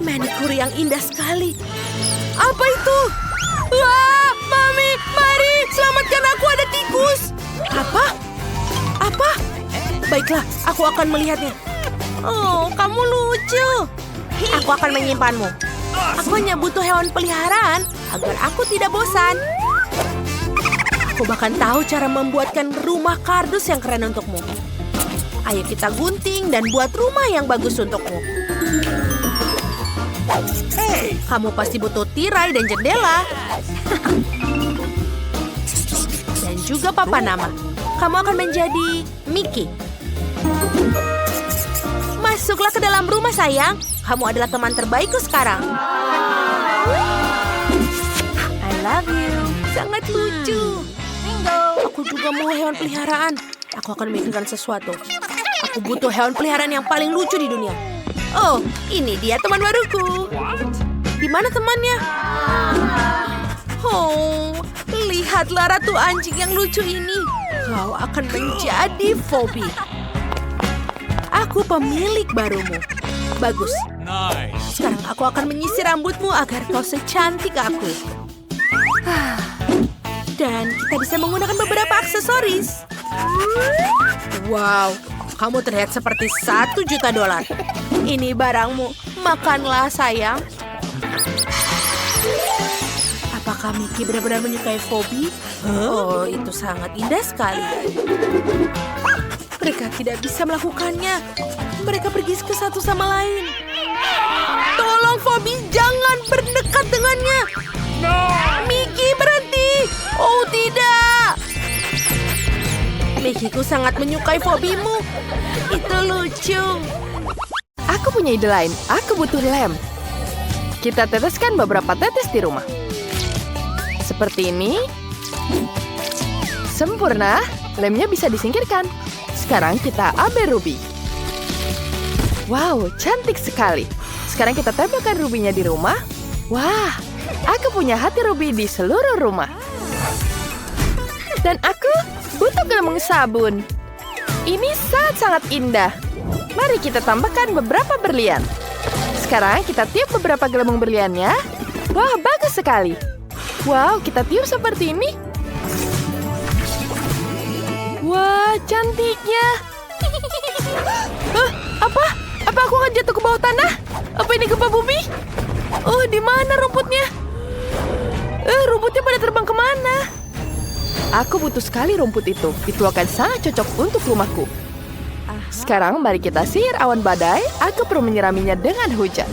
Manikur yang indah sekali. Apa itu? Wah, Mami, mari, selamatkan aku, ada tikus. Apa? Baiklah, aku akan melihatnya. Oh, kamu lucu. Aku akan menyimpanmu. Aku hanya butuh hewan peliharaan agar aku tidak bosan. Aku bahkan tahu cara membuatkan rumah kardus yang keren untukmu. Ayo kita gunting dan buat rumah yang bagus untukmu. Hey, kamu pasti butuh tirai dan jendela. Dan juga papan nama. Kamu akan menjadi Mickey. Masuklah ke dalam rumah, sayang. Kamu adalah teman terbaikku sekarang. I love you. Sangat lucu. Aku juga mau hewan peliharaan. Aku akan memikirkan sesuatu. Aku butuh hewan peliharaan yang paling lucu di dunia. Oh, ini dia teman baruku. Di mana temannya? Oh, lihatlah ratu anjing yang lucu ini. Kau akan menjadi Phoebe. Aku pemilik barumu. Bagus. Nice. Sekarang aku akan menyisir rambutmu agar kau secantik aku. Dan kita bisa menggunakan beberapa aksesoris. Wow, kamu terlihat seperti $1 juta. Ini barangmu. Makanlah, sayang. Apakah Mickey benar-benar menyukai Phoebe? Oh, itu sangat indah sekali. Mereka tidak bisa melakukannya. Mereka pergi ke satu sama lain. Tolong, Phoebe, jangan berdekat dengannya. Mickey, berhenti. Oh, tidak. Mickey-ku sangat menyukai Phoebe-mu. Itu lucu. Aku punya ide lain. Aku butuh lem. Kita teteskan beberapa tetes di rumah. Seperti ini. Sempurna. Lemnya bisa disingkirkan. Sekarang kita ambil ruby. Wow, cantik sekali. Sekarang kita tempelkan rubinya di rumah. Wah, aku punya hati ruby di seluruh rumah. Dan aku butuh gelembung sabun. Ini sangat-sangat indah. Mari kita tambahkan beberapa berlian. Sekarang kita tiup beberapa gelembung berliannya. Wah, bagus sekali. Wow, kita tiup seperti ini. Wah, cantiknya. Apa? Apa aku akan jatuh ke bawah tanah? Apa ini gempa bumi? Oh, di mana rumputnya? Rumputnya pada terbang kemana? Aku butuh sekali rumput itu. Itu akan sangat cocok untuk rumahku. Sekarang mari kita sihir awan badai. Aku perlu menyiraminya dengan hujan.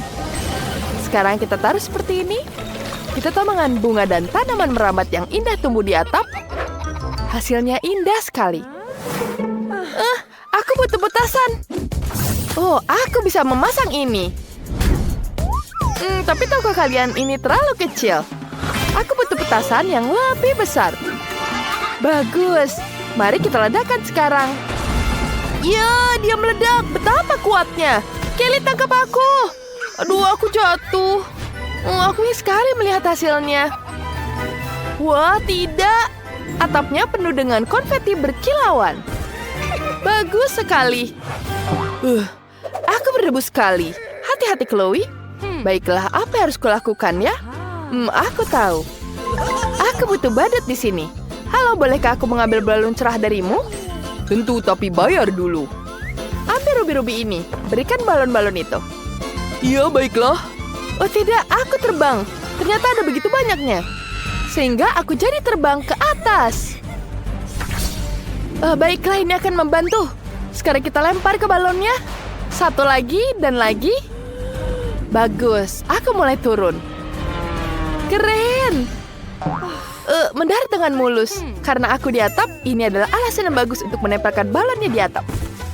Sekarang kita taruh seperti ini. Kita tambahkan bunga dan tanaman merambat yang indah tumbuh di atap. Hasilnya indah sekali. Aku butuh petasan. Oh, aku bisa memasang ini. Tapi tahukah kalian ini terlalu kecil? Aku butuh petasan yang lebih besar. Bagus. Mari kita ledakan sekarang. Ya, dia meledak. Betapa kuatnya. Kelly, tangkap aku. Aduh, aku jatuh. Aku ingin sekali melihat hasilnya. Wah, tidak. Atapnya penuh dengan konfeti berkilauan. Bagus sekali. Aku berdebu sekali. Hati-hati, Chloe. Baiklah, apa yang harus kulakukan ya? Aku tahu. Aku butuh badut di sini. Halo, bolehkah aku mengambil balon cerah darimu? Tentu, tapi bayar dulu. Ambil rubi-rubi ini. Berikan balon-balon itu. Iya, baiklah. Oh tidak, aku terbang. Ternyata ada begitu banyaknya. Sehingga aku jadi terbang ke atas. Baiklah, ini akan membantu. Sekarang kita lempar ke balonnya. Satu lagi dan lagi. Bagus, aku mulai turun. Keren. Mendarat dengan mulus. Karena aku di atap, ini adalah alasan yang bagus untuk menempelkan balonnya di atap.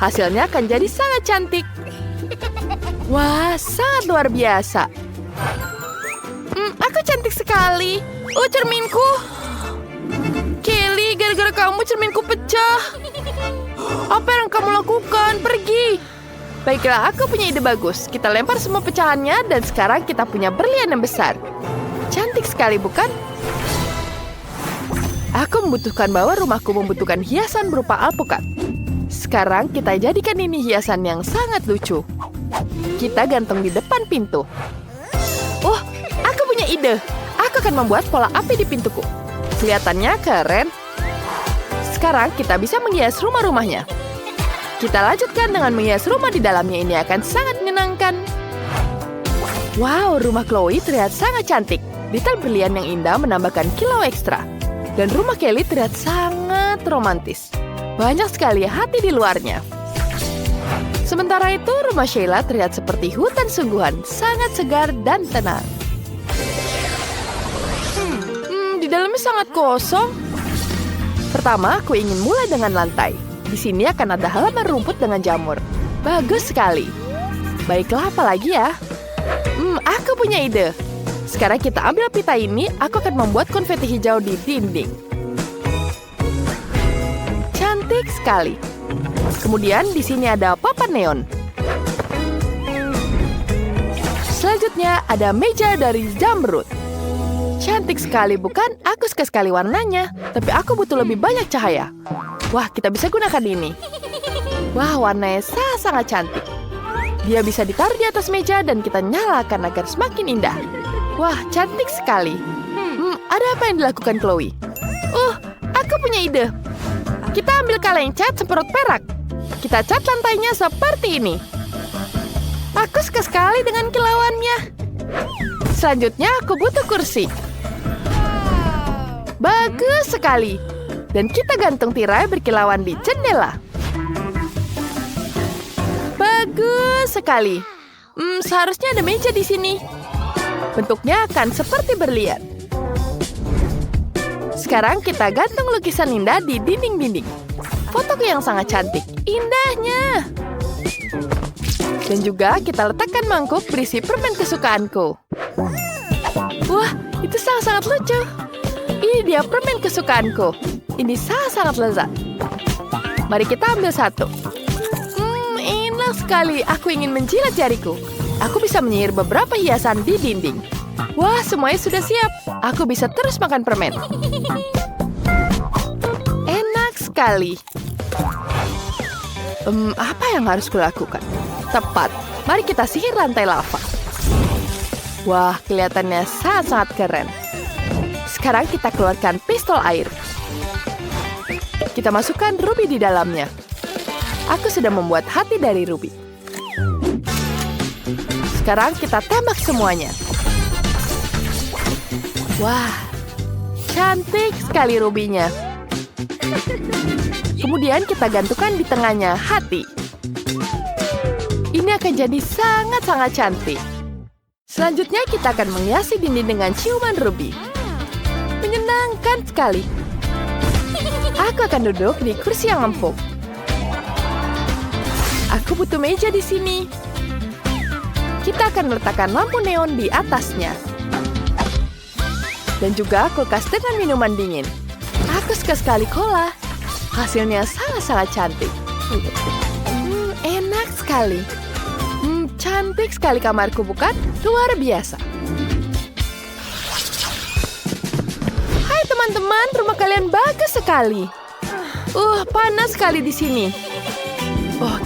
Hasilnya akan jadi sangat cantik. Wah, sangat luar biasa. Aku cantik sekali. Oh, cerminku. Kelly, gara-gara kamu cerminku pecah. Apa yang kamu lakukan? Pergi. Baiklah, aku punya ide bagus. Kita lempar semua pecahannya dan sekarang kita punya berlian yang besar. Cantik sekali, bukan? Aku membutuhkan bahwa rumahku membutuhkan hiasan berupa alpukat. Sekarang kita jadikan ini hiasan yang sangat lucu. Kita gantung di depan pintu. Oh, aku punya ide. Aku akan membuat pola api di pintuku. Kelihatannya keren. Sekarang kita bisa menghias rumah-rumahnya. Kita lanjutkan dengan menghias rumah di dalamnya. Ini akan sangat menyenangkan. Wow, rumah Chloe terlihat sangat cantik. Detail berlian yang indah menambahkan kilau ekstra. Dan rumah Kelly terlihat sangat romantis. Banyak sekali hati di luarnya. Sementara itu, rumah Sheila terlihat seperti hutan sungguhan, sangat segar dan tenang. Di dalamnya sangat kosong. Pertama, aku ingin mulai dengan lantai. Di sini akan ada halaman rumput dengan jamur. Bagus sekali. Baiklah, apa lagi ya? Aku punya ide. Sekarang kita ambil pita ini, aku akan membuat konfeti hijau di dinding. Cantik sekali. Kemudian di sini ada papan neon. Selanjutnya ada meja dari zamrud. Cantik sekali, bukan? Aku suka sekali warnanya, tapi aku butuh lebih banyak cahaya. Wah, kita bisa gunakan ini. Wah, warnanya sangat cantik. Dia bisa ditaruh di atas meja dan kita nyalakan agar semakin indah. Wah, cantik sekali. Ada apa yang dilakukan Chloe? Aku punya ide. Kita ambil kaleng cat semprot perak. Kita cat lantainya seperti ini. Aku suka sekali dengan kilauannya. Selanjutnya, aku butuh kursi. Bagus sekali. Dan kita gantung tirai berkilauan di jendela. Bagus sekali. Seharusnya ada meja di sini. Bentuknya akan seperti berlian. Sekarang kita gantung lukisan indah di dinding-dinding. Fotoku yang sangat cantik. Indahnya. Dan juga kita letakkan mangkuk berisi permen kesukaanku. Wah, itu sangat-sangat lucu. Ini dia permen kesukaanku. Ini sangat-sangat lezat. Mari kita ambil satu. Enak sekali. Aku ingin menjilat jariku. Aku bisa menyihir beberapa hiasan di dinding. Wah, semuanya sudah siap. Aku bisa terus makan permen. Enak sekali. Apa yang harus kulakukan? Tepat. Mari kita sihir lantai lava. Wah, kelihatannya sangat-sangat keren. Sekarang kita keluarkan pistol air. Kita masukkan ruby di dalamnya. Aku sudah membuat hati dari ruby. Sekarang kita tembak semuanya. Wah, cantik sekali rubinya. Kemudian kita gantungkan di tengahnya hati. Ini akan jadi sangat-sangat cantik. Selanjutnya kita akan menghiasi dinding dengan ciuman ruby. Menyenangkan sekali. Aku akan duduk di kursi yang empuk. Aku butuh meja di sini. Kita akan meletakkan lampu neon di atasnya. Dan juga kulkas dengan minuman dingin. Aku suka sekali cola. Hasilnya sangat-sangat cantik. Enak sekali. Cantik sekali kamarku, bukan? Luar biasa. Hai teman-teman, rumah kalian bagus sekali. Panas sekali di sini.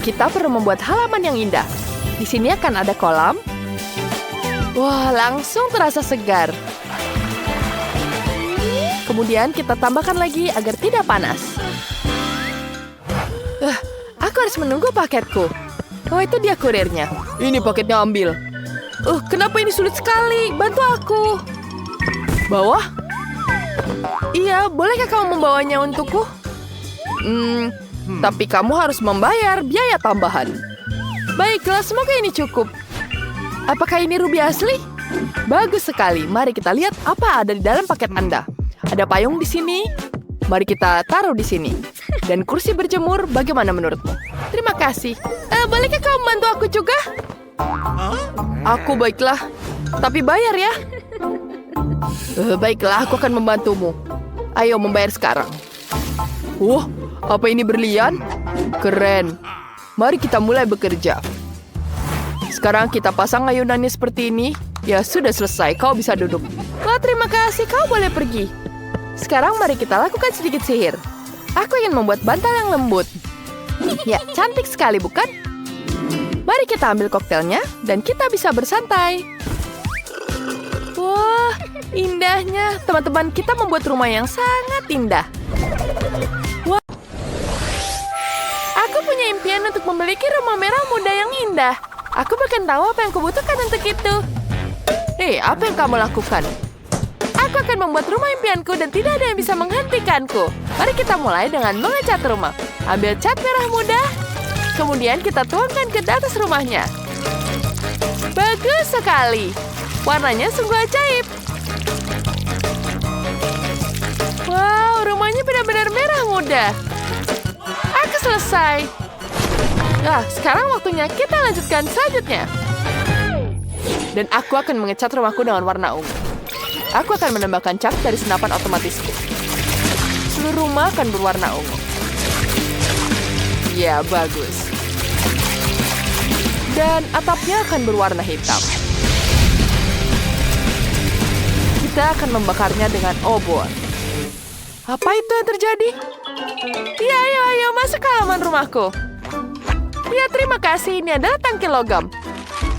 Kita perlu membuat halaman yang indah. Di sini akan ada kolam. Wah, langsung terasa segar. Kemudian kita tambahkan lagi agar tidak panas. Aku harus menunggu paketku. Itu dia kurirnya. Ini paketnya, ambil. Kenapa ini sulit sekali? Bantu aku. Bawah? Iya, bolehkah kamu membawanya untukku? Tapi kamu harus membayar biaya tambahan. Baiklah, semoga ini cukup. Apakah ini ruby asli? Bagus sekali. Mari kita lihat apa ada di dalam paket Anda. Ada payung di sini. Mari kita taruh di sini. Dan kursi berjemur, bagaimana menurutmu? Terima kasih. Bolehkah kamu bantu aku juga? Aku baiklah. Tapi bayar ya. Baiklah, aku akan membantumu. Ayo membayar sekarang. Apa ini berlian? Keren. Mari kita mulai bekerja. Sekarang kita pasang ayunannya seperti ini. Ya, sudah selesai. Kau bisa duduk. Wah, terima kasih. Kau boleh pergi. Sekarang mari kita lakukan sedikit sihir. Aku ingin membuat bantal yang lembut. Ya, cantik sekali, bukan? Mari kita ambil koktelnya dan kita bisa bersantai. Wah, indahnya. Teman-teman, kita membuat rumah yang sangat indah. Wah. Aku punya impian untuk memiliki rumah merah muda yang indah. Aku bahkan tahu apa yang kubutuhkan untuk itu. Apa yang kamu lakukan? Aku akan membuat rumah impianku dan tidak ada yang bisa menghentikanku. Mari kita mulai dengan mengecat rumah. Ambil cat merah muda, kemudian kita tuangkan ke atas rumahnya. Bagus sekali. Warnanya sungguh ajaib. Wow, rumahnya benar-benar merah muda. Aku selesai. Sekarang waktunya kita lanjutkan selanjutnya. Dan aku akan mengecat rumahku dengan warna ungu. Aku akan menambahkan cat dari senapan otomatisku. Seluruh rumah akan berwarna ungu. Ya, bagus. Dan atapnya akan berwarna hitam. Kita akan membakarnya dengan obor. Apa itu yang terjadi? Ya, ayo, masuk ke halaman rumahku. Ya, terima kasih. Ini adalah tangki logam.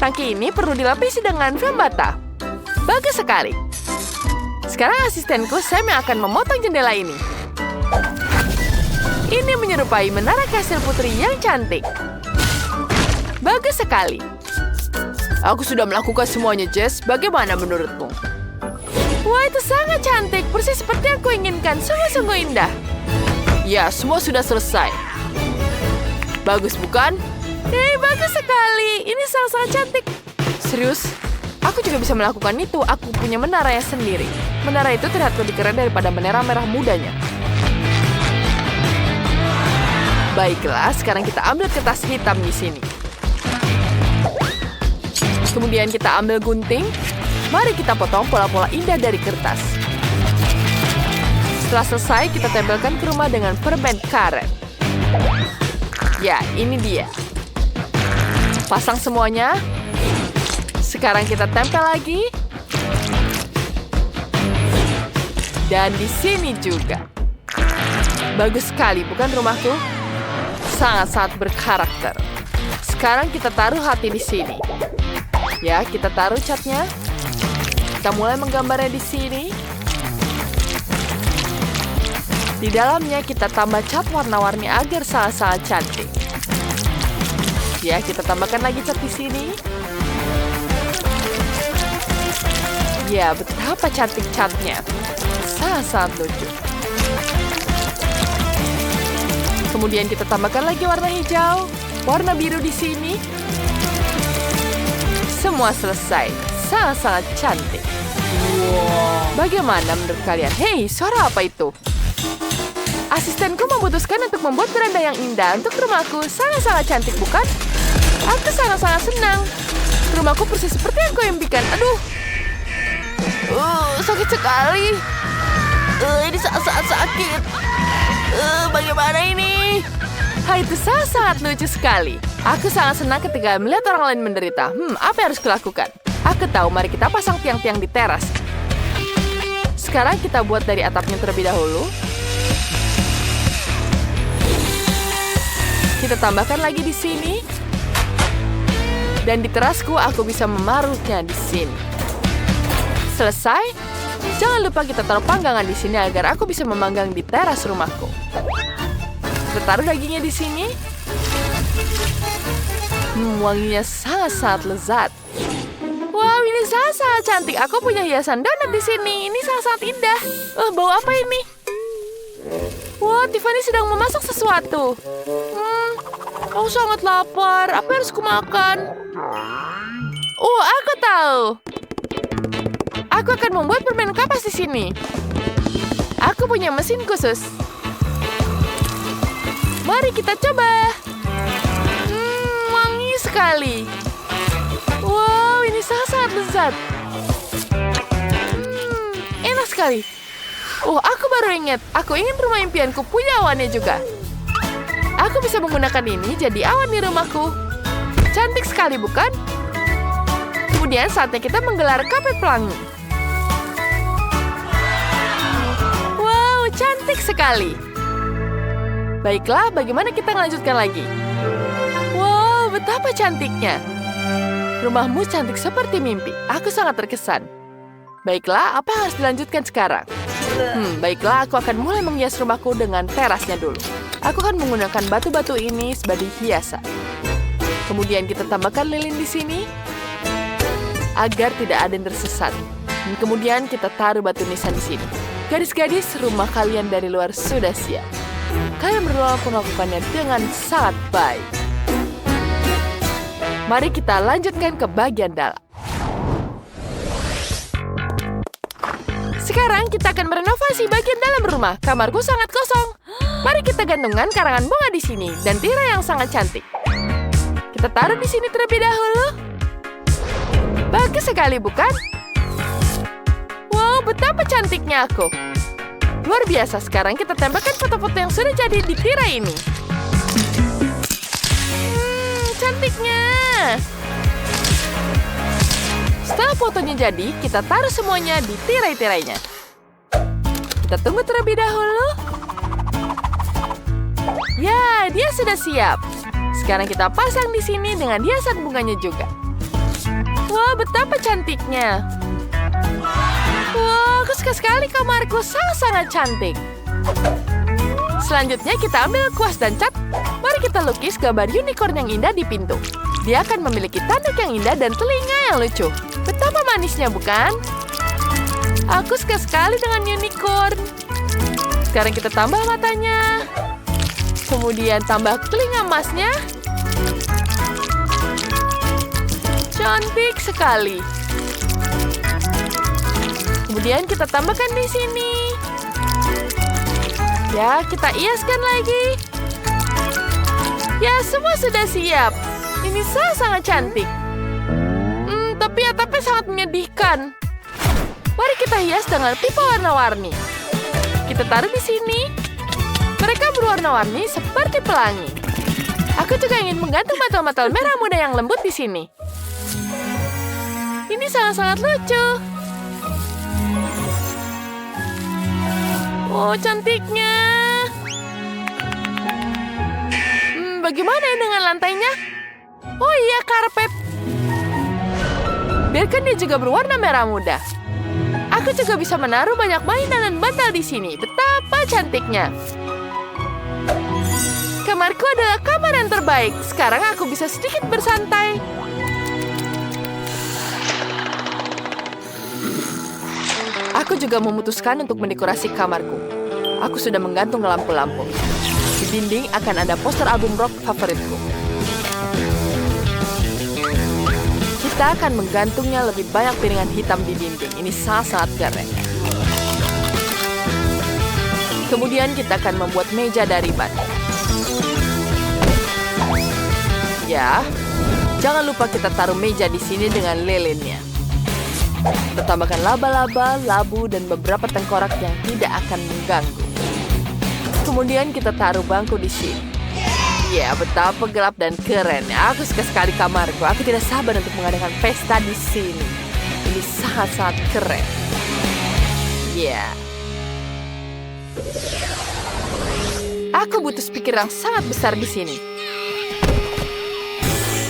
Tangki ini perlu dilapisi dengan film bata. Bagus sekali. Sekarang asistenku Sam yang akan memotong jendela ini. Ini menyerupai menara kastil putri yang cantik. Bagus sekali. Aku sudah melakukan semuanya, Jess. Bagaimana menurutmu? Wah, itu sangat cantik. Persis seperti yang kuinginkan. Sungguh-sungguh indah. Ya, semua sudah selesai. Bagus, bukan? Bagus sekali. Ini sangat cantik. Serius? Aku juga bisa melakukan itu. Aku punya menaranya sendiri. Menara itu terlihat lebih keren daripada menara merah mudanya. Baiklah, sekarang kita ambil kertas hitam di sini. Kemudian kita ambil gunting. Mari kita potong pola-pola indah dari kertas. Setelah selesai, kita tempelkan ke rumah dengan permen karet. Ya, ini dia. Pasang semuanya. Sekarang kita tempel lagi. Dan di sini juga. Bagus sekali, bukan rumahku? Sangat-sangat berkarakter. Sekarang kita taruh hati di sini. Ya, kita taruh catnya. Kita mulai menggambarnya di sini. Di dalamnya kita tambah cat warna-warni agar sangat-sangat cantik. Ya, kita tambahkan lagi cat di sini. Ya, betapa cantik catnya. Sangat-sangat lucu. Kemudian kita tambahkan lagi warna hijau, warna biru di sini. semua selesai. Sangat-sangat cantik. Bagaimana menurut kalian? Hei, suara apa itu? Asistenku memutuskan untuk membuat beranda yang indah untuk rumahku. Sangat-sangat cantik, bukan? Aku sangat-sangat senang. Rumahku persis seperti yang kau impikan. Aduh. Sakit sekali. Ini sangat sakit. Bagaimana ini? Itu sangat lucu sekali. Aku sangat senang ketika melihat orang lain menderita. Apa yang harus kulakukan? Aku tahu, mari kita pasang tiang-tiang di teras. Sekarang kita buat dari atapnya terlebih dahulu. Kita tambahkan lagi di sini. Dan di terasku aku bisa memarutnya di sini. Selesai. Jangan lupa kita taruh panggangan di sini agar aku bisa memanggang di teras rumahku. Kita taruh dagingnya di sini. Wanginya sangat-sangat lezat. Wow, ini sangat cantik. Aku punya hiasan donat di sini. Ini sangat indah. Bau apa ini? Wah, Tiffany sedang memasak sesuatu. Aku sangat lapar. Apa yang harus kumakan? Aku tahu. Aku akan membuat permen kapas di sini. Aku punya mesin khusus. Mari kita coba. Wangi sekali. Wow, ini sangat lezat. Enak sekali. Aku baru ingat. Aku ingin rumah impianku punya awannya juga. Aku bisa menggunakan ini jadi awan di rumahku. Cantik sekali, bukan? Kemudian saatnya kita menggelar karpet pelangi. Wow, cantik sekali. Baiklah, bagaimana kita melanjutkan lagi? Wow, betapa cantiknya. Rumahmu cantik seperti mimpi. Aku sangat terkesan. Baiklah, apa yang harus dilanjutkan sekarang? Baiklah, aku akan mulai menghias rumahku dengan terasnya dulu. Aku akan menggunakan batu-batu ini sebagai hiasan. Kemudian kita tambahkan lilin di sini agar tidak ada yang tersesat. Dan kemudian kita taruh batu nisan di sini. Gadis-gadis, rumah kalian dari luar sudah siap. Kalian berdua melakukannya dengan sangat baik. Mari kita lanjutkan ke bagian dalam. Sekarang kita akan merenovasi bagian dalam rumah. Kamarku sangat kosong. Mari kita gantungkan karangan bunga di sini dan tirai yang sangat cantik. Kita taruh di sini terlebih dahulu. Bagus sekali, bukan? Wow, betapa cantiknya aku. Luar biasa, sekarang kita tempelkan foto-foto yang sudah jadi di tirai ini. Cantiknya. Setelah fotonya jadi, kita taruh semuanya di tirai-tirainya. Kita tunggu terlebih dahulu. Ya, dia sudah siap. Sekarang kita pasang di sini dengan hiasan bunganya juga. Wah, betapa cantiknya. Wah, aku suka sekali kamarku. Sangat cantik. Selanjutnya kita ambil kuas dan cat. Mari kita lukis gambar unicorn yang indah di pintu. Dia akan memiliki tanduk yang indah dan telinga yang lucu. Betapa manisnya, bukan? Aku suka sekali dengan unicorn. Sekarang kita tambah matanya. Kemudian tambah telinga emasnya. Cantik sekali. Kemudian kita tambahkan di sini. Ya, kita hiaskan lagi. Ya, semua sudah siap. Ini sangat cantik. Tapi atapnya sangat menyedihkan. Mari kita hias dengan pipa warna-warni. Kita taruh di sini. Mereka berwarna-warni seperti pelangi. Aku juga ingin menggantung mantel-mantel merah muda yang lembut di sini. Ini sangat lucu. Oh, cantiknya. Bagaimana dengan lantainya? Oh iya, karpet. Biarkan dia juga berwarna merah muda. Aku juga bisa menaruh banyak mainan dan bantal di sini. Betapa cantiknya. Kamarku adalah kamar yang terbaik. Sekarang aku bisa sedikit bersantai. Aku juga memutuskan untuk mendekorasi kamarku. Aku sudah menggantung lampu-lampu. Di dinding akan ada poster album rock favoritku. Kita Kita akan menggantungnya lebih banyak piringan hitam di dinding. Ini sangat keren. Kemudian kita akan membuat meja dari batu. Ya, jangan lupa kita taruh meja di sini dengan lilinnya. Kita tambahkan laba-laba, labu, dan beberapa tengkorak yang tidak akan mengganggu. Kemudian kita taruh bangku di sini. Ya, betapa gelap dan keren. Aku suka sekali kamarku. Aku tidak sabar untuk mengadakan pesta di sini. Ini sangat keren. Ya. Aku butuh speaker yang sangat besar di sini.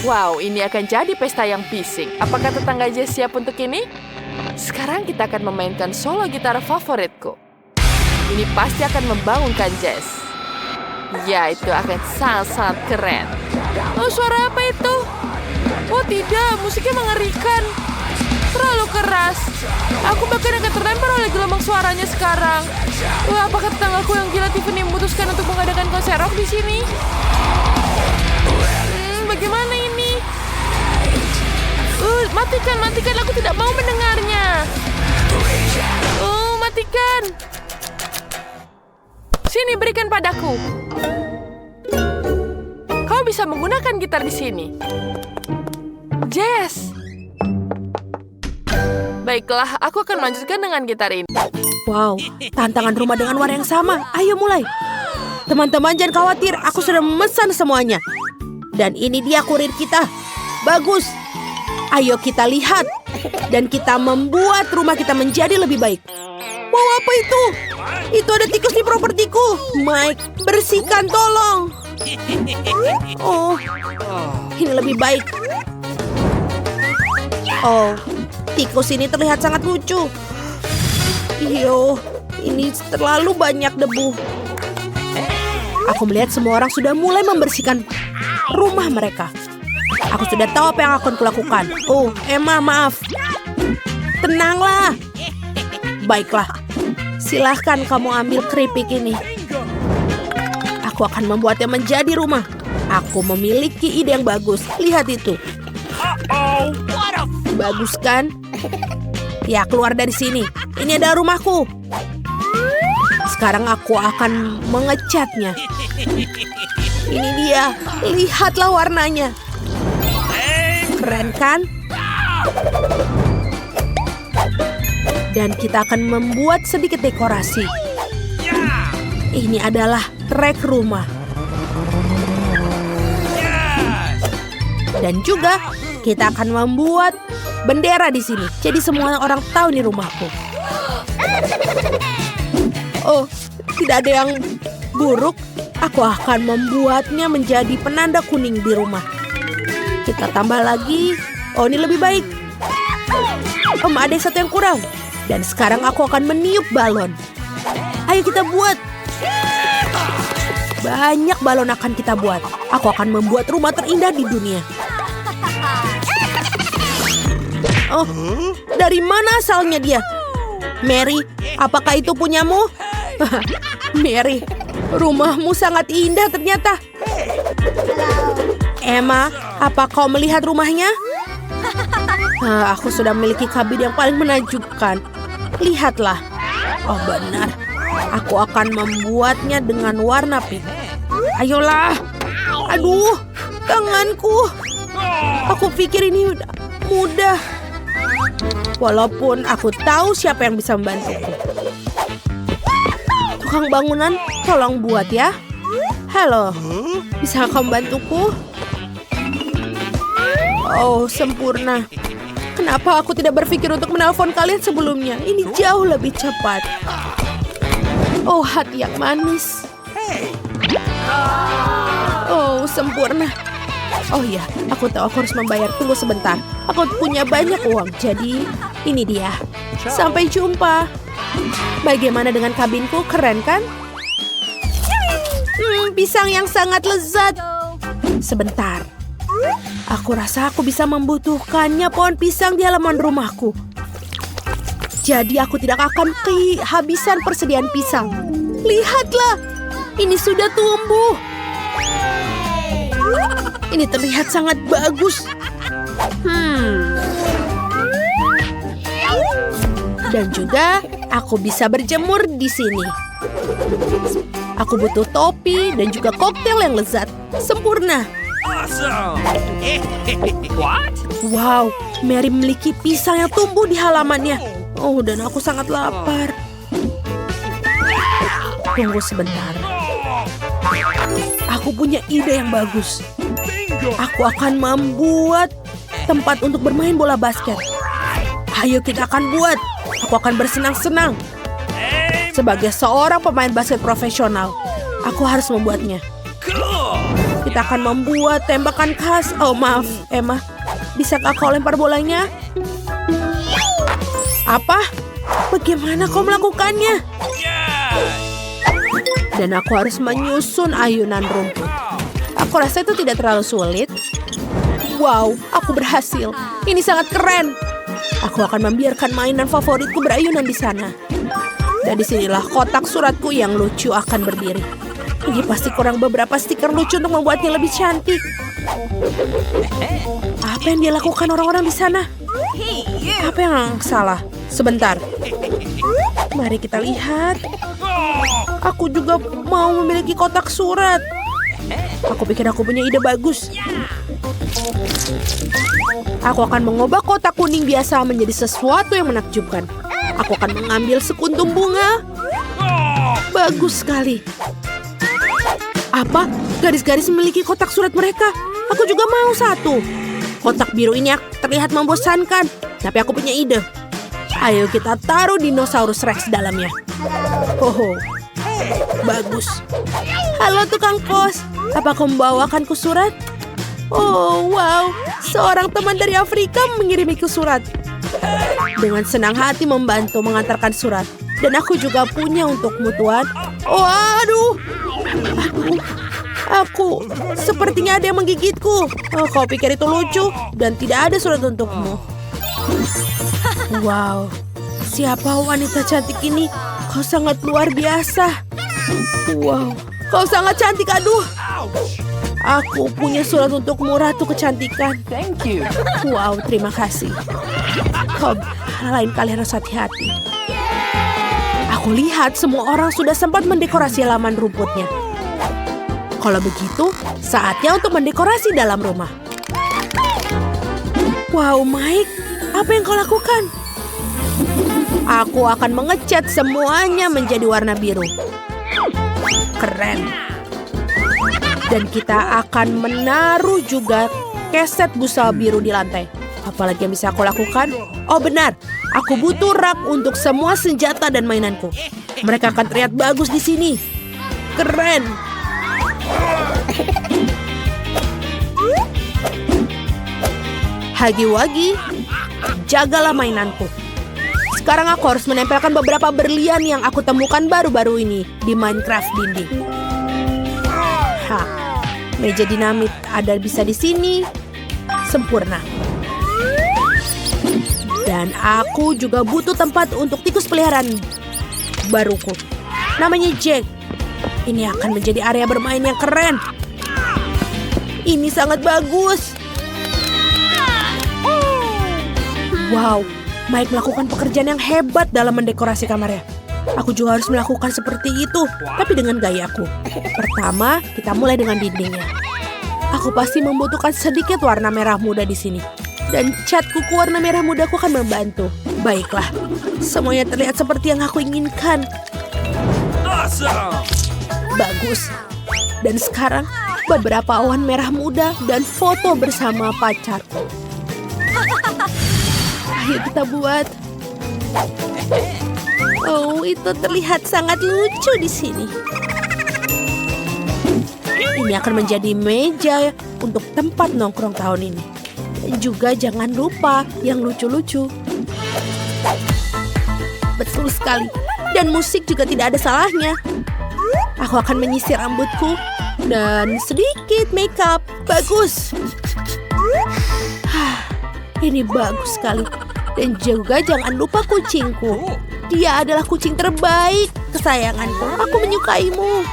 Wow, ini akan jadi pesta yang bising. Apakah tetangga Jess siap untuk ini? Sekarang kita akan memainkan solo gitar favoritku. Ini pasti akan membangunkan Jess. Ya, itu akan sangat keren. Oh, suara apa itu? Oh tidak, musiknya mengerikan. Terlalu keras. Aku bahkan akan terlempar oleh gelombang suaranya sekarang. Wah, apakah tetanggaku yang gila Tiffany memutuskan untuk mengadakan konser rock di sini? Bagaimana ini? Matikan, aku tidak mau mendengarnya. Matikan. Sini, berikan padaku. Kau bisa menggunakan gitar di sini. Jess. Baiklah, aku akan melanjutkan dengan gitar ini. Wow, tantangan rumah dengan warna yang sama. Ayo mulai. Teman-teman jangan khawatir, aku sudah memesan semuanya. Dan ini dia kurir kita. Bagus. Ayo kita lihat. Dan kita membuat rumah kita menjadi lebih baik. Wow, apa itu? Itu ada tikus di propertiku. Mike, bersihkan tolong. Oh, ini lebih baik. Oh, tikus ini terlihat sangat lucu. Iyo, ini terlalu banyak debu. Aku melihat semua orang sudah mulai membersihkan rumah mereka. Aku sudah tahu apa yang akan kulakukan. Oh, Emma, maaf. Tenanglah. Baiklah. Silahkan kamu ambil keripik ini. Aku akan membuatnya menjadi rumah. Aku memiliki ide yang bagus. Lihat itu. Bagus kan? Ya, keluar dari sini. Ini adalah rumahku. Sekarang aku akan mengecatnya. Ini dia. Lihatlah warnanya. Keren kan? Dan kita akan membuat sedikit dekorasi. Ini adalah trek rumah. Dan juga kita akan membuat bendera di sini. Jadi semua orang tahu ini rumahku. Oh, tidak ada yang buruk. Aku akan membuatnya menjadi penanda kuning di rumah. Kita tambah lagi. Oh, ini lebih baik. Ada satu yang kurang. Dan sekarang aku akan meniup balon. Ayo kita buat. Banyak balon akan kita buat. Aku akan membuat rumah terindah di dunia. Oh, dari mana asalnya dia? Mary, apakah itu punyamu? Mary, rumahmu sangat indah ternyata. Emma, apa kau melihat rumahnya? Aku sudah memiliki kabin yang paling menakjubkan. Lihatlah. Oh benar. Aku akan membuatnya dengan warna pink. Ayolah. Aduh, tanganku. Aku pikir ini mudah. Walaupun aku tahu siapa yang bisa membantuku. Tukang bangunan, tolong buat ya. Halo, bisa kau membantuku? Oh, sempurna. Kenapa aku tidak berpikir untuk menelpon kalian sebelumnya? Ini jauh lebih cepat. Oh, hati yang manis. Oh, sempurna. Oh ya, aku tahu aku harus membayar. Tunggu sebentar. Aku punya banyak uang, jadi ini dia. Sampai jumpa. Bagaimana dengan kabinku? Keren kan? Pisang yang sangat lezat. Sebentar. Aku rasa aku bisa membutuhkannya pohon pisang di halaman rumahku. Jadi aku tidak akan kehabisan persediaan pisang. Lihatlah, ini sudah tumbuh. Ini terlihat sangat bagus. Dan juga aku bisa berjemur di sini. Aku butuh topi dan juga koktail yang lezat. Sempurna. Awesome. What? Wow, Mary memiliki pisang yang tumbuh di halamannya. Oh, dan aku sangat lapar. Tunggu sebentar. Aku punya ide yang bagus. Aku akan membuat tempat untuk bermain bola basket. Ayo kita akan buat. Aku akan bersenang-senang. Sebagai seorang pemain basket profesional, aku harus membuatnya. Cool. Kita akan membuat tembakan khas. Oh, maaf, Emma. Bisakah kau lempar bolanya? Apa? Bagaimana kau melakukannya? Yeah. Dan aku harus menyusun ayunan rumput. Aku rasa itu tidak terlalu sulit. Wow, aku berhasil. Ini sangat keren. Aku akan membiarkan mainan favoritku berayunan di sana. Dan disinilah kotak suratku yang lucu akan berdiri. Ini pasti kurang beberapa stiker lucu untuk membuatnya lebih cantik. Apa yang dia lakukan orang-orang di sana? Apa yang salah? Sebentar. Mari kita lihat. Aku juga mau memiliki kotak surat. Aku pikir aku punya ide bagus. Aku akan mengubah kotak kuning biasa menjadi sesuatu yang menakjubkan. Aku akan mengambil sekuntum bunga. Bagus sekali. Apa? Garis-garis memiliki kotak surat mereka. Aku juga mau satu. Kotak biru ini terlihat membosankan. Tapi aku punya ide. Ayo kita taruh dinosaurus Rex dalamnya. Oh, bagus. Halo tukang pos. Apa kau membawakanku surat? Oh, wow. Seorang teman dari Afrika mengirimiku surat. Dengan senang hati membantu mengantarkan surat. Dan aku juga punya untukmu, Tuan. Oh, aduh. Aku sepertinya ada yang menggigitku. Oh, kau pikir itu lucu? Dan tidak ada surat untukmu. Wow. Siapa wanita cantik ini? Kau sangat luar biasa. Wow. Kau sangat cantik, aduh. Aku punya surat untukmu, Ratu Kecantikan. Thank you. Wow, terima kasih. Kau lain kali harus hati-hati. Aku lihat semua orang sudah sempat mendekorasi halaman rumputnya. Kalau begitu, saatnya untuk mendekorasi dalam rumah. Wow, Mike, apa yang kau lakukan? Aku akan mengecat semuanya menjadi warna biru. Keren. Dan kita akan menaruh juga keset busa biru di lantai. Apalagi yang bisa aku lakukan? Oh benar, aku butuh rak untuk semua senjata dan mainanku. Mereka akan terlihat bagus di sini. Keren. Hagi-wagi, jagalah mainanku. Sekarang aku harus menempelkan beberapa berlian yang aku temukan baru-baru ini di Minecraft dinding. Meja dinamit ada bisa di sini. Sempurna. Dan aku juga butuh tempat untuk tikus peliharaan baruku. Namanya Jack. Ini akan menjadi area bermain yang keren. Ini sangat bagus. Wow, Mike melakukan pekerjaan yang hebat dalam mendekorasi kamarnya. Aku juga harus melakukan seperti itu, tapi dengan gayaku. Pertama, kita mulai dengan dindingnya. Aku pasti membutuhkan sedikit warna merah muda di sini. Dan cat kuku warna merah muda aku akan membantu. Baiklah, semuanya terlihat seperti yang aku inginkan. Awesome. Bagus. Dan sekarang, beberapa awan merah muda dan foto bersama pacarku. Ayo kita buat. Oh, itu terlihat sangat lucu di sini. Ini akan menjadi meja untuk tempat nongkrong tahun ini. Dan juga jangan lupa yang lucu-lucu. Betul sekali. Dan musik juga tidak ada salahnya. Aku akan menyisir rambutku dan sedikit makeup. Bagus. Ini bagus sekali. Dan juga jangan lupa kucingku. Dia adalah kucing terbaik, kesayanganku. Aku menyukaimu.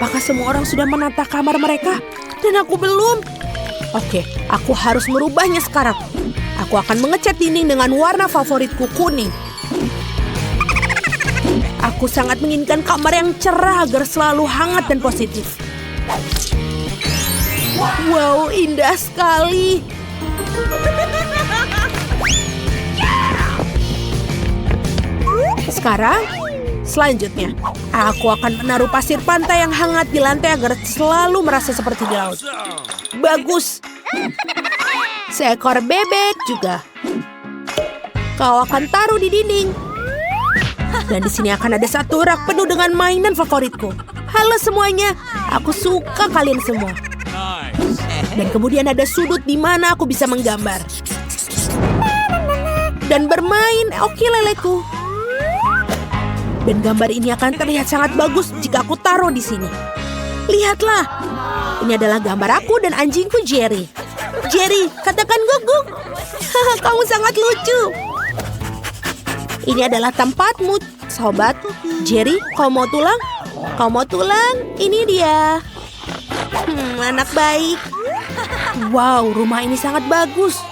Apakah semua orang sudah menata kamar mereka? Dan aku belum. Oke, aku harus merubahnya sekarang. Aku akan mengecat dinding dengan warna favoritku, kuning. Aku sangat menginginkan kamar yang cerah agar selalu hangat dan positif. Wow, indah sekali. Sekarang, selanjutnya, aku akan menaruh pasir pantai yang hangat di lantai agar selalu merasa seperti di laut. Bagus. Seekor bebek juga. Kau akan taruh di dinding. Dan di sini akan ada satu rak penuh dengan mainan favoritku. Halo semuanya, aku suka kalian semua. Dan kemudian ada sudut di mana aku bisa menggambar. Dan bermain, oke leleku. Dan gambar ini akan terlihat sangat bagus jika aku taruh di sini. Lihatlah, ini adalah gambar aku dan anjingku Jerry. Jerry, katakan guguk. Kamu sangat lucu. Ini adalah tempatmu, sobat. Jerry, kau mau tulang? Kau mau tulang? Ini dia. Anak baik. Wow, rumah ini sangat bagus.